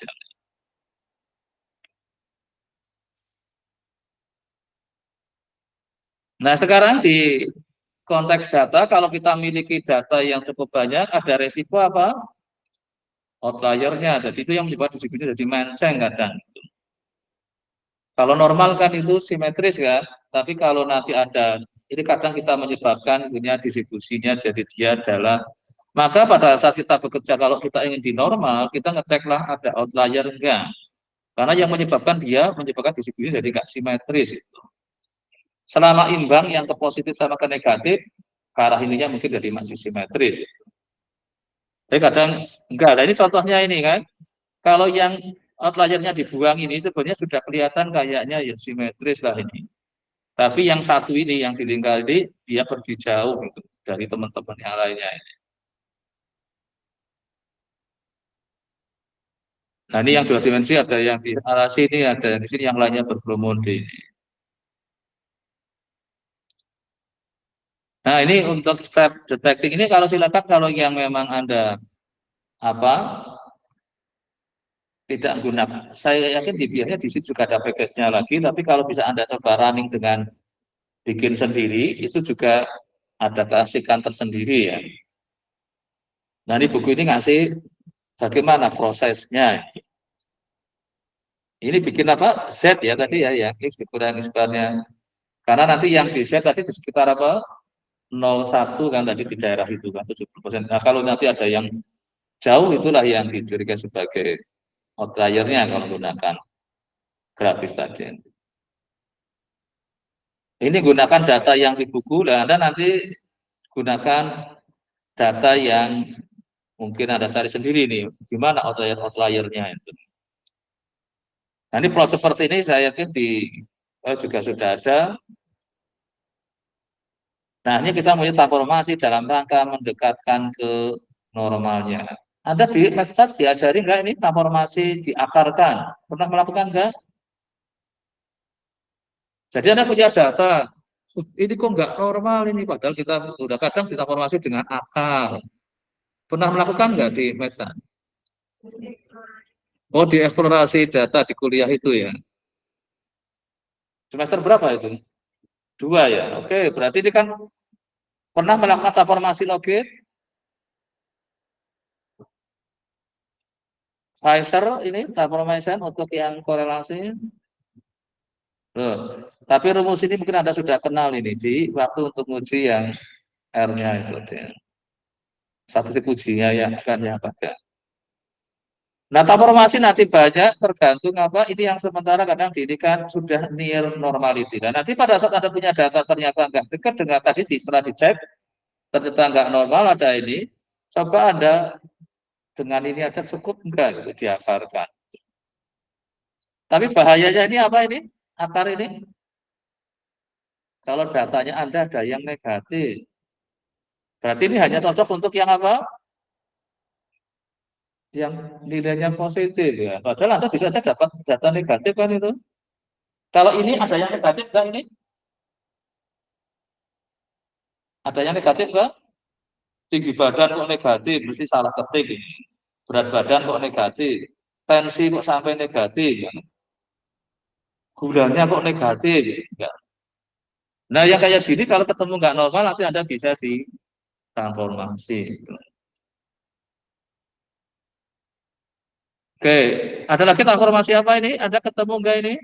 Speaker 1: Nah, sekarang di konteks data, kalau kita miliki data yang cukup banyak, ada resiko apa? Outlier-nya. Jadi itu yang menyebabkan distribusi jadi menceng kadang. Kalau normal kan itu simetris kan, tapi kalau nanti ada, ini kadang kita menyebabkan punya distribusinya jadi dia adalah, maka pada saat kita bekerja kalau kita ingin di normal, kita ngeceklah ada outlier enggak. Karena yang menyebabkan distribusi jadi enggak simetris itu. Selama imbang yang ke positif sama ke negatif, ke arah ininya mungkin jadi masih simetris. Tapi kadang enggak. Nah ini contohnya ini kan, kalau yang outliernya dibuang ini sebenarnya sudah kelihatan kayaknya ya simetris lah ini. Tapi yang satu ini yang dilingkari dia pergi jauh gitu, dari teman-teman yang lainnya ini. Nah, ini yang 2 dimensi, ada yang di arah sini, ada yang di sini, yang lainnya berpromode. Nah, ini untuk step detecting ini kalau silakan kalau yang memang Anda apa tidak gunakan. Saya yakin di biasanya di situ juga ada package-nya lagi, tapi kalau bisa Anda coba running dengan bikin sendiri, itu juga ada keasikan tersendiri ya. Nah, ini buku ini ngasih bagaimana prosesnya. Ini bikin apa? Z ya tadi ya, yang X dikurangi square-nya. Karena nanti yang di Z tadi di sekitar apa? 0,1 kan tadi di daerah itu kan 70%. Nah, kalau nanti ada yang jauh itulah yang dicurigai sebagai outliernya kalau menggunakan grafis tadi. Ini gunakan data yang di buku, dan Anda nanti gunakan data yang mungkin Anda cari sendiri nih, di mana outlier-outliernya itu. Nah, ini plot seperti ini saya yakin di juga sudah ada. Nah, ini kita punya transformasi dalam rangka mendekatkan ke normalnya. Anda di Mathstat diajari nggak ini transformasi diakarkan? Pernah melakukan nggak? Jadi Anda punya data, ini kok nggak normal ini, padahal kita udah kadang transformasi dengan akar. Pernah melakukan nggak di Mathstat? Oh, di eksplorasi data di kuliah itu ya. Semester berapa itu? 2 ya. Oke, berarti ini kan pernah melakukan transformasi logit? Pfizer ini transformation untuk yang korelasi. Loh, tapi rumus ini mungkin Anda sudah kenal ini di waktu untuk uji yang R-nya itu. Satu tipe ujinya ya kan yang pakai. Nah, transformasi nanti banyak tergantung apa ini yang sementara kadang ini kan sudah near normality. Dan nanti pada saat Anda punya data ternyata nggak dekat dengan tadi setelah dicek ternyata nggak normal ada ini, coba Anda dengan ini aja cukup enggak gitu diakarkan. Tapi bahayanya ini apa ini? Akar ini kalau datanya Anda ada yang negatif. Berarti ini hanya cocok untuk yang apa? Yang nilainya positif ya. Padahal Anda bisa saja dapat data negatif kan itu. Kalau ini ada yang negatif enggak ini? Ada yang negatif enggak? Tinggi badan kok negatif, mesti salah ketik ini. Berat badan kok negatif. Tensi kok sampai negatif. Ya. Gulanya kok negatif. Ya. Nah, yang kayak gini kalau ketemu nggak normal nanti Anda bisa ditransformasi. Oke, ada lagi transformasi apa ini? Anda ketemu nggak ini?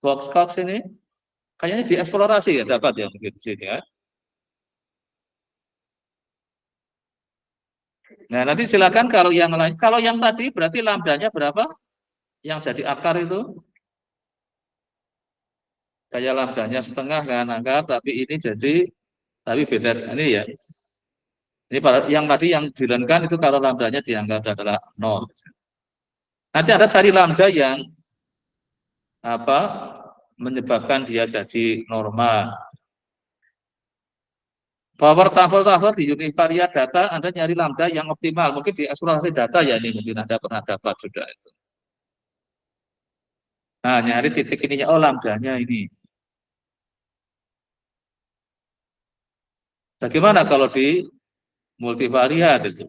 Speaker 1: Box ini? Kayaknya dieksplorasi ya, dapat ya mungkin di sini ya. Nah, nanti silakan kalau yang lain. Kalau yang tadi berarti lambdanya berapa? Yang jadi akar itu? Kayak lambdanya setengah kan akar, tapi ini jadi tapi beda ini ya. Ini yang tadi yang dilenkan itu kalau lambdanya dianggap adalah 0. Nanti ada cari lambda yang apa menyebabkan dia jadi normal. Power transfer di univariate data Anda nyari lambda yang optimal. Mungkin di eksplorasi data ya ini mungkin Anda pernah dapat sudah itu. Nah, nyari titik ininya, oh lambdanya ini. Bagaimana kalau di multivariat itu?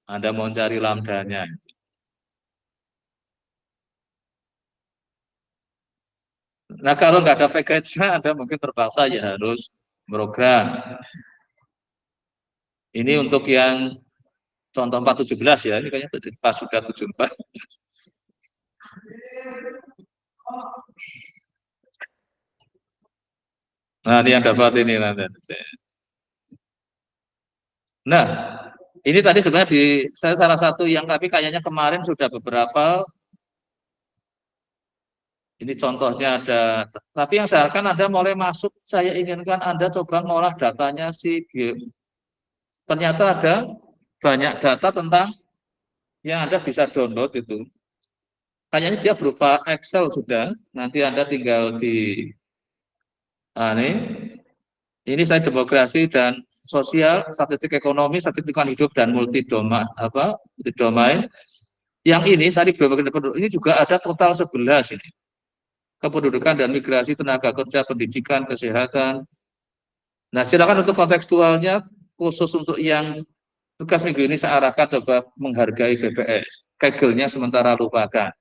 Speaker 1: Anda mau cari lambdanya. Nah, kalau nggak ada package-nya, Anda mungkin terpaksa ya harus program. Ini untuk yang contoh 417 ya, ini kayaknya pas sudah 74. Nah, ini yang dapat ini nanti. Nah, ini tadi sebenarnya saya salah satu yang tapi kayaknya kemarin sudah beberapa. Ini contohnya ada, tapi yang saya akan Anda mulai masuk, saya inginkan Anda coba ngolah datanya ternyata ada banyak data tentang yang Anda bisa download itu. Kayaknya dia berupa Excel sudah, nanti Anda tinggal ini saya demografi dan sosial, statistik ekonomi, statistik lingkungan hidup dan multi domain. Yang ini tadi berbagai penduduk ini juga ada total 11 ini. Kependudukan dan migrasi, tenaga kerja, pendidikan, kesehatan. Nah, silakan untuk kontekstualnya khusus untuk yang tugas minggu ini saya arahkan coba menghargai BPS. Kegelnya sementara lupakan.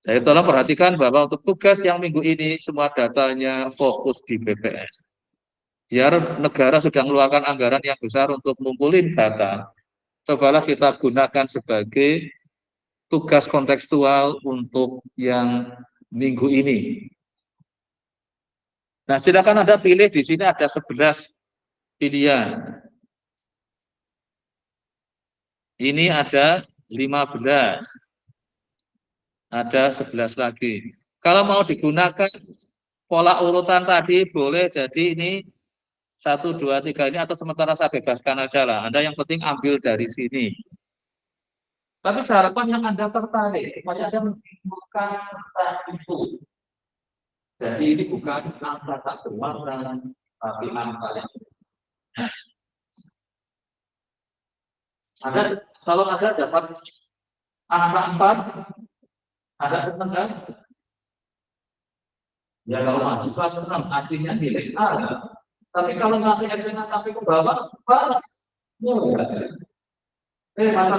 Speaker 1: Jadi tolong perhatikan bahwa untuk tugas yang minggu ini semua datanya fokus di BPS. Biar negara sudah mengeluarkan anggaran yang besar untuk ngumpulin data, cobalah kita gunakan sebagai tugas kontekstual untuk yang minggu ini. Nah, silakan Anda pilih, di sini ada 11 pilihan. Ini ada 15. Ada 11 lagi. Kalau mau digunakan pola urutan tadi boleh, jadi ini 1, 2, 3 ini, atau sementara saya bebaskan aja lah. Anda yang penting ambil dari sini. Tapi saya harapkan yang Anda tertarik, supaya Anda menimbulkan itu. Jadi ini bukan angka tak berwarna, tapi angka yang kalau Anda dapat angka 4, Anda senang kan? Ya kalau mahasiswa senang, artinya nilai A. Tapi kalau ngasih SMA sampai ke bawah, mata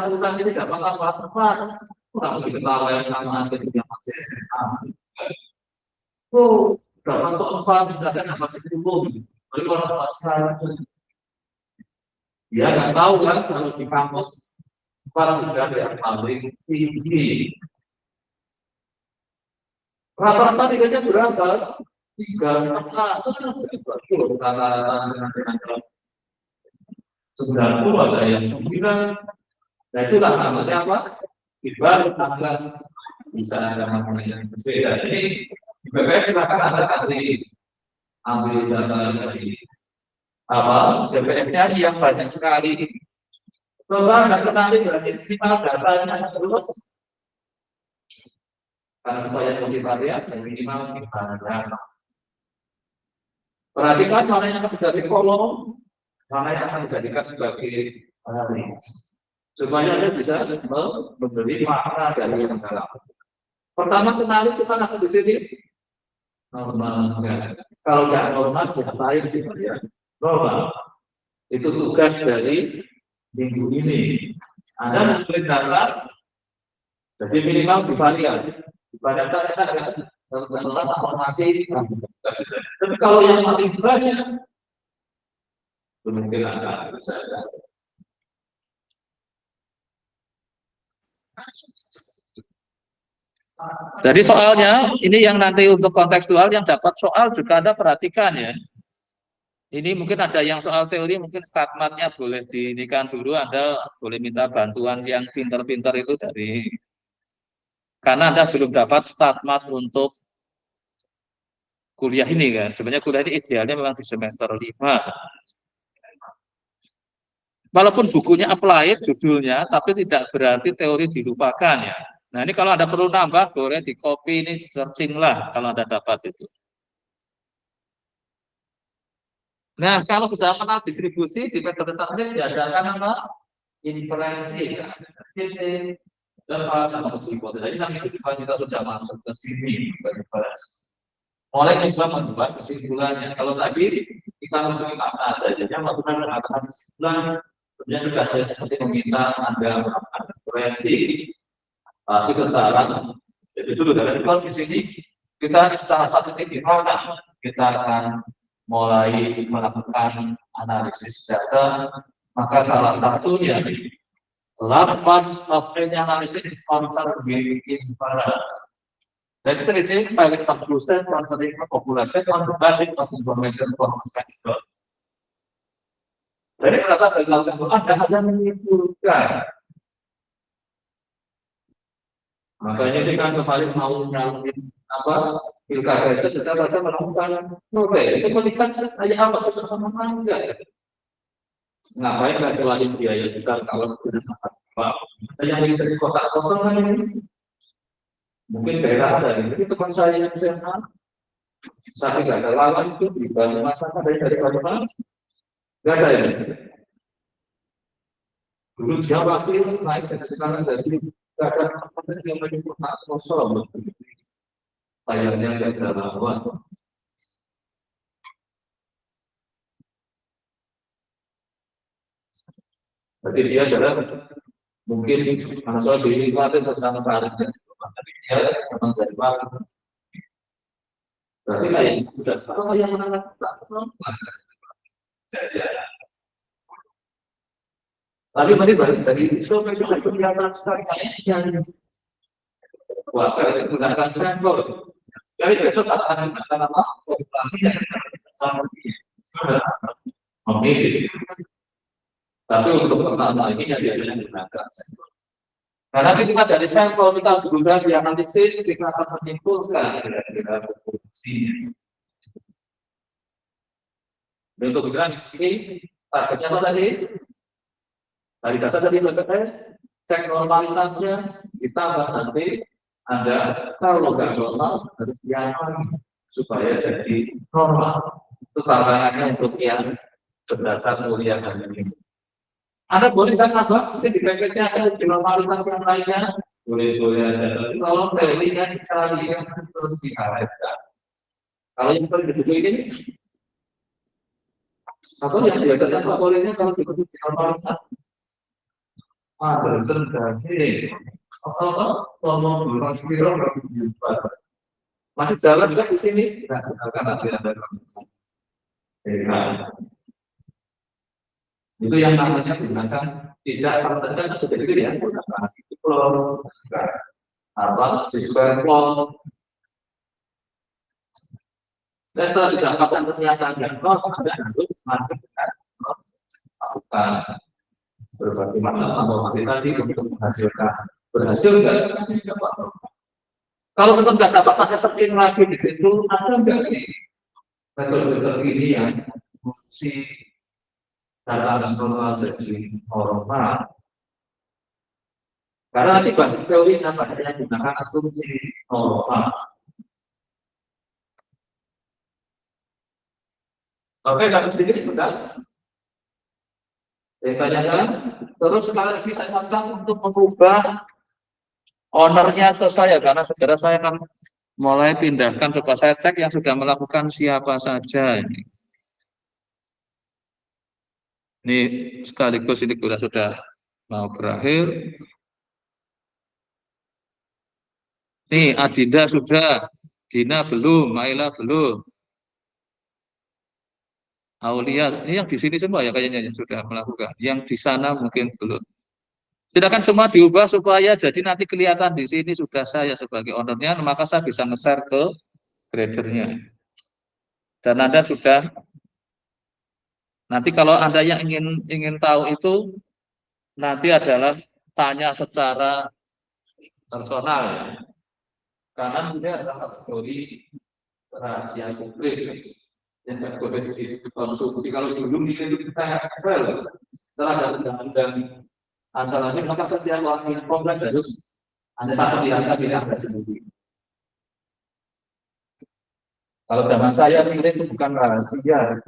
Speaker 1: kuliah ini dapat apa? Langsung ketawa yang sama dengan masih SMA. Dapat untuk 4, misalkan dapat 10. Tapi kalau saat dia nggak tahu kan kalau di kampus sudah yang paling tinggi. Rata-rata nilainya berapa? 3,5. Betul, rata-rata dengan 90 ada yang 9. Nah itulah namanya apa? Ibarat tanggal bisa ada namanya yang berbeda. Jadi di BPS silakan Anda ambil data dari BPS-nya yang banyak sekali. Coba Anda kenali berarti minimal datanya terus. Karena supaya lebih varian, minimal kita ada. Perhatikan mana yang sudah di kolom, mana yang akan dijadikan sebagai supaya Anda bisa memberi makna dari yang dalam. Pertama kenali kita akan di sini normal. Kalau nggak normal, diapain sih ya? Normal. Itu tugas dari minggu ini. Anda memberi data, jadi minimal di varian. Di varian ada informasi. Tapi kalau yang paling banyak, mungkin Anda bisa. Jadi soalnya ini yang nanti untuk kontekstual yang dapat soal juga Anda perhatikan ya. Ini mungkin ada yang soal teori, mungkin statmatnya boleh dinikan dulu, Anda boleh minta bantuan yang pintar-pintar itu dari, karena Anda belum dapat statmat untuk kuliah ini kan. Sebenarnya kuliah ini idealnya memang di semester 5. Walaupun bukunya applied judulnya, tapi tidak berarti teori dilupakan ya. Nah ini kalau Anda perlu nambah, boleh di copy, ini searching lah kalau Anda dapat itu. Nah, kalau sudah kenal distribusi, di metode statistik diajarkan apa? Inferensi, kan? Jadi nanti kita sudah masuk ke sini, ke inferensi. Mulai coba membuat kesimpulannya. Kalau tadi kita mencari makna saja, melakukan pengetahuan kesimpulan, sebenarnya sudah ada seperti meminta Anda melakukan inferensi, tapi setara. Jadi dulu dari di sini kita secara statistik gimana? Kita akan mulai melakukan analisis data, maka salah satunya large parts of any analysis is concerned with inference. That's the reason by the conclusion concerning population on the basis of information from the sector. Jadi merasa dari langsung Anda menyimpulkan. Makanya ini kan kemarin mau nyalin apa? Pilkada itu setelah kita melakukan survei, itu melihat hanya apa bersama enggak. Ngapain saya keluarin biaya besar kalau sudah sangat wow. Yang bisa di kota kosong ini, mungkin daerah ada. Jadi teman saya yang SMA, saya tidak ada lawan itu di Banyumas, dari Banyumas, nggak ada ini. Dulu Jawa itu naik sekarang dari kadang yang menyebut kosong. Layarnya tidak terlaluan. Jadi dia adalah mungkin masuk dinikmati bersama tariknya, tapi dia memang dari waktu. Berarti kayak sudah kalau yang menang tak tapi balik dari itu sudah kelihatan sekali yang puasa itu menggunakan sampel. Jadi besok akan menggunakan apa? Populasi yang sama dia memilih. Tapi untuk pertama ini yang biasanya digunakan sampel. Karena kita dari sampel kita berusaha dianalisis, kita akan menyimpulkan kira-kira populasinya. Untuk bilang di sini targetnya apa tadi? Dari data tadi BPS, cek normalitasnya, ditambah nanti ada kalau nggak normal harus diapain supaya jadi normal. Itu tantangannya untuk yang berdasar kuliah ini. Anda boleh kan apa? Mungkin di BPS-nya ada uji normalitas yang lainnya, boleh aja. Tapi kalau daily-nya dicari terus diharapkan. Kalau yang paling gede ini, atau yang biasanya favoritnya kalau di uji normalitas. Masih jalan juga di sini. Nah, silakan nanti ada itu yang namanya gunakan tidak tertentu seperti itu ya. Flow apa sistem flow. Dan setelah didapatkan pernyataan dan flow, Anda harus masuk dengan lakukan berbagai macam informasi tadi untuk menghasilkan berhasil nggak? Kalau kita nggak dapat ada searching lagi di situ, ada nggak sih metode terkini yang fungsi data dan normal jadi normal? Karena nanti basis teori namanya gunakan asumsi normal. Oke, sampai sedikit sudah. Saya tanyakan, terus sekali lagi saya minta untuk mengubah ownernya ke saya, karena segera saya akan mulai pindahkan, coba saya cek yang sudah melakukan siapa saja ini. Ini sekaligus ini sudah mau berakhir. Nih, Adinda sudah, Dina belum, Maila belum. Aulia, ini yang di sini semua ya kayaknya yang sudah melakukan. Yang di sana mungkin belum. Silakan semua diubah supaya jadi nanti kelihatan di sini sudah saya sebagai ownernya, maka saya bisa nge-share ke gradernya. Dan Anda sudah, nanti kalau Anda yang ingin tahu itu, nanti adalah tanya secara personal ya. Karena ini adalah kategori rahasia publik. Yang kategori konsumsi kalau dulu itu kita setelah ada undang-undang asalnya maka setiap orang yang komplek harus ada satu pilihan sendiri. Kalau zaman saya pilih itu bukan rahasia,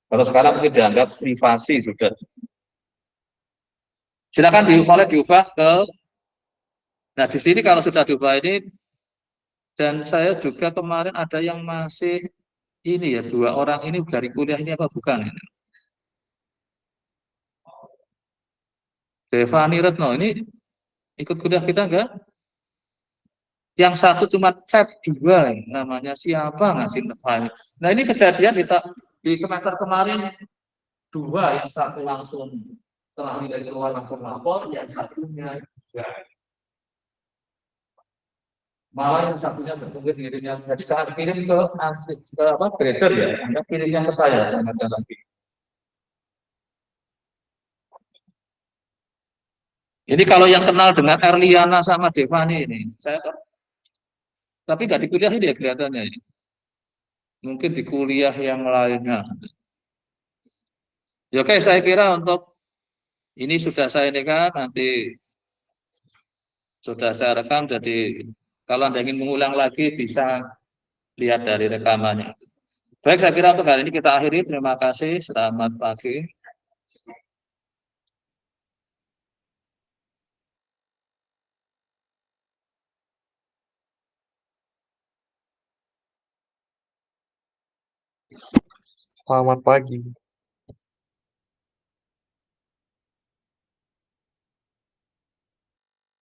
Speaker 1: kalau sekarang mungkin dianggap privasi sudah. Silakan boleh diubah ke. Nah di sini kalau sudah diubah ini. Dan saya juga kemarin ada yang masih ini ya, 2 orang ini dari kuliah ini apa bukan? Devani Retno ini ikut kuliah kita enggak? Yang satu cuma chat 2 namanya siapa ngasih file. Nah ini kejadian di semester kemarin 2, yang satu langsung setelah nilai keluar langsung lapor, yang satunya juga. Malah yang satunya mungkin kirimnya, jadi saat kirim ke grader ya, Anda kirimnya ke saya ada lagi. Ini kalau yang kenal dengan Erliana sama Devani ini, saya tapi nggak di kuliah ini ya kelihatannya ini. Mungkin di kuliah yang lainnya. Ya, oke, saya kira untuk ini sudah saya ini kan nanti sudah saya rekam, jadi kalau Anda ingin mengulang lagi bisa lihat dari rekamannya. Baik, saya kira untuk hari ini kita akhiri. Terima kasih. Selamat pagi.
Speaker 7: Selamat pagi.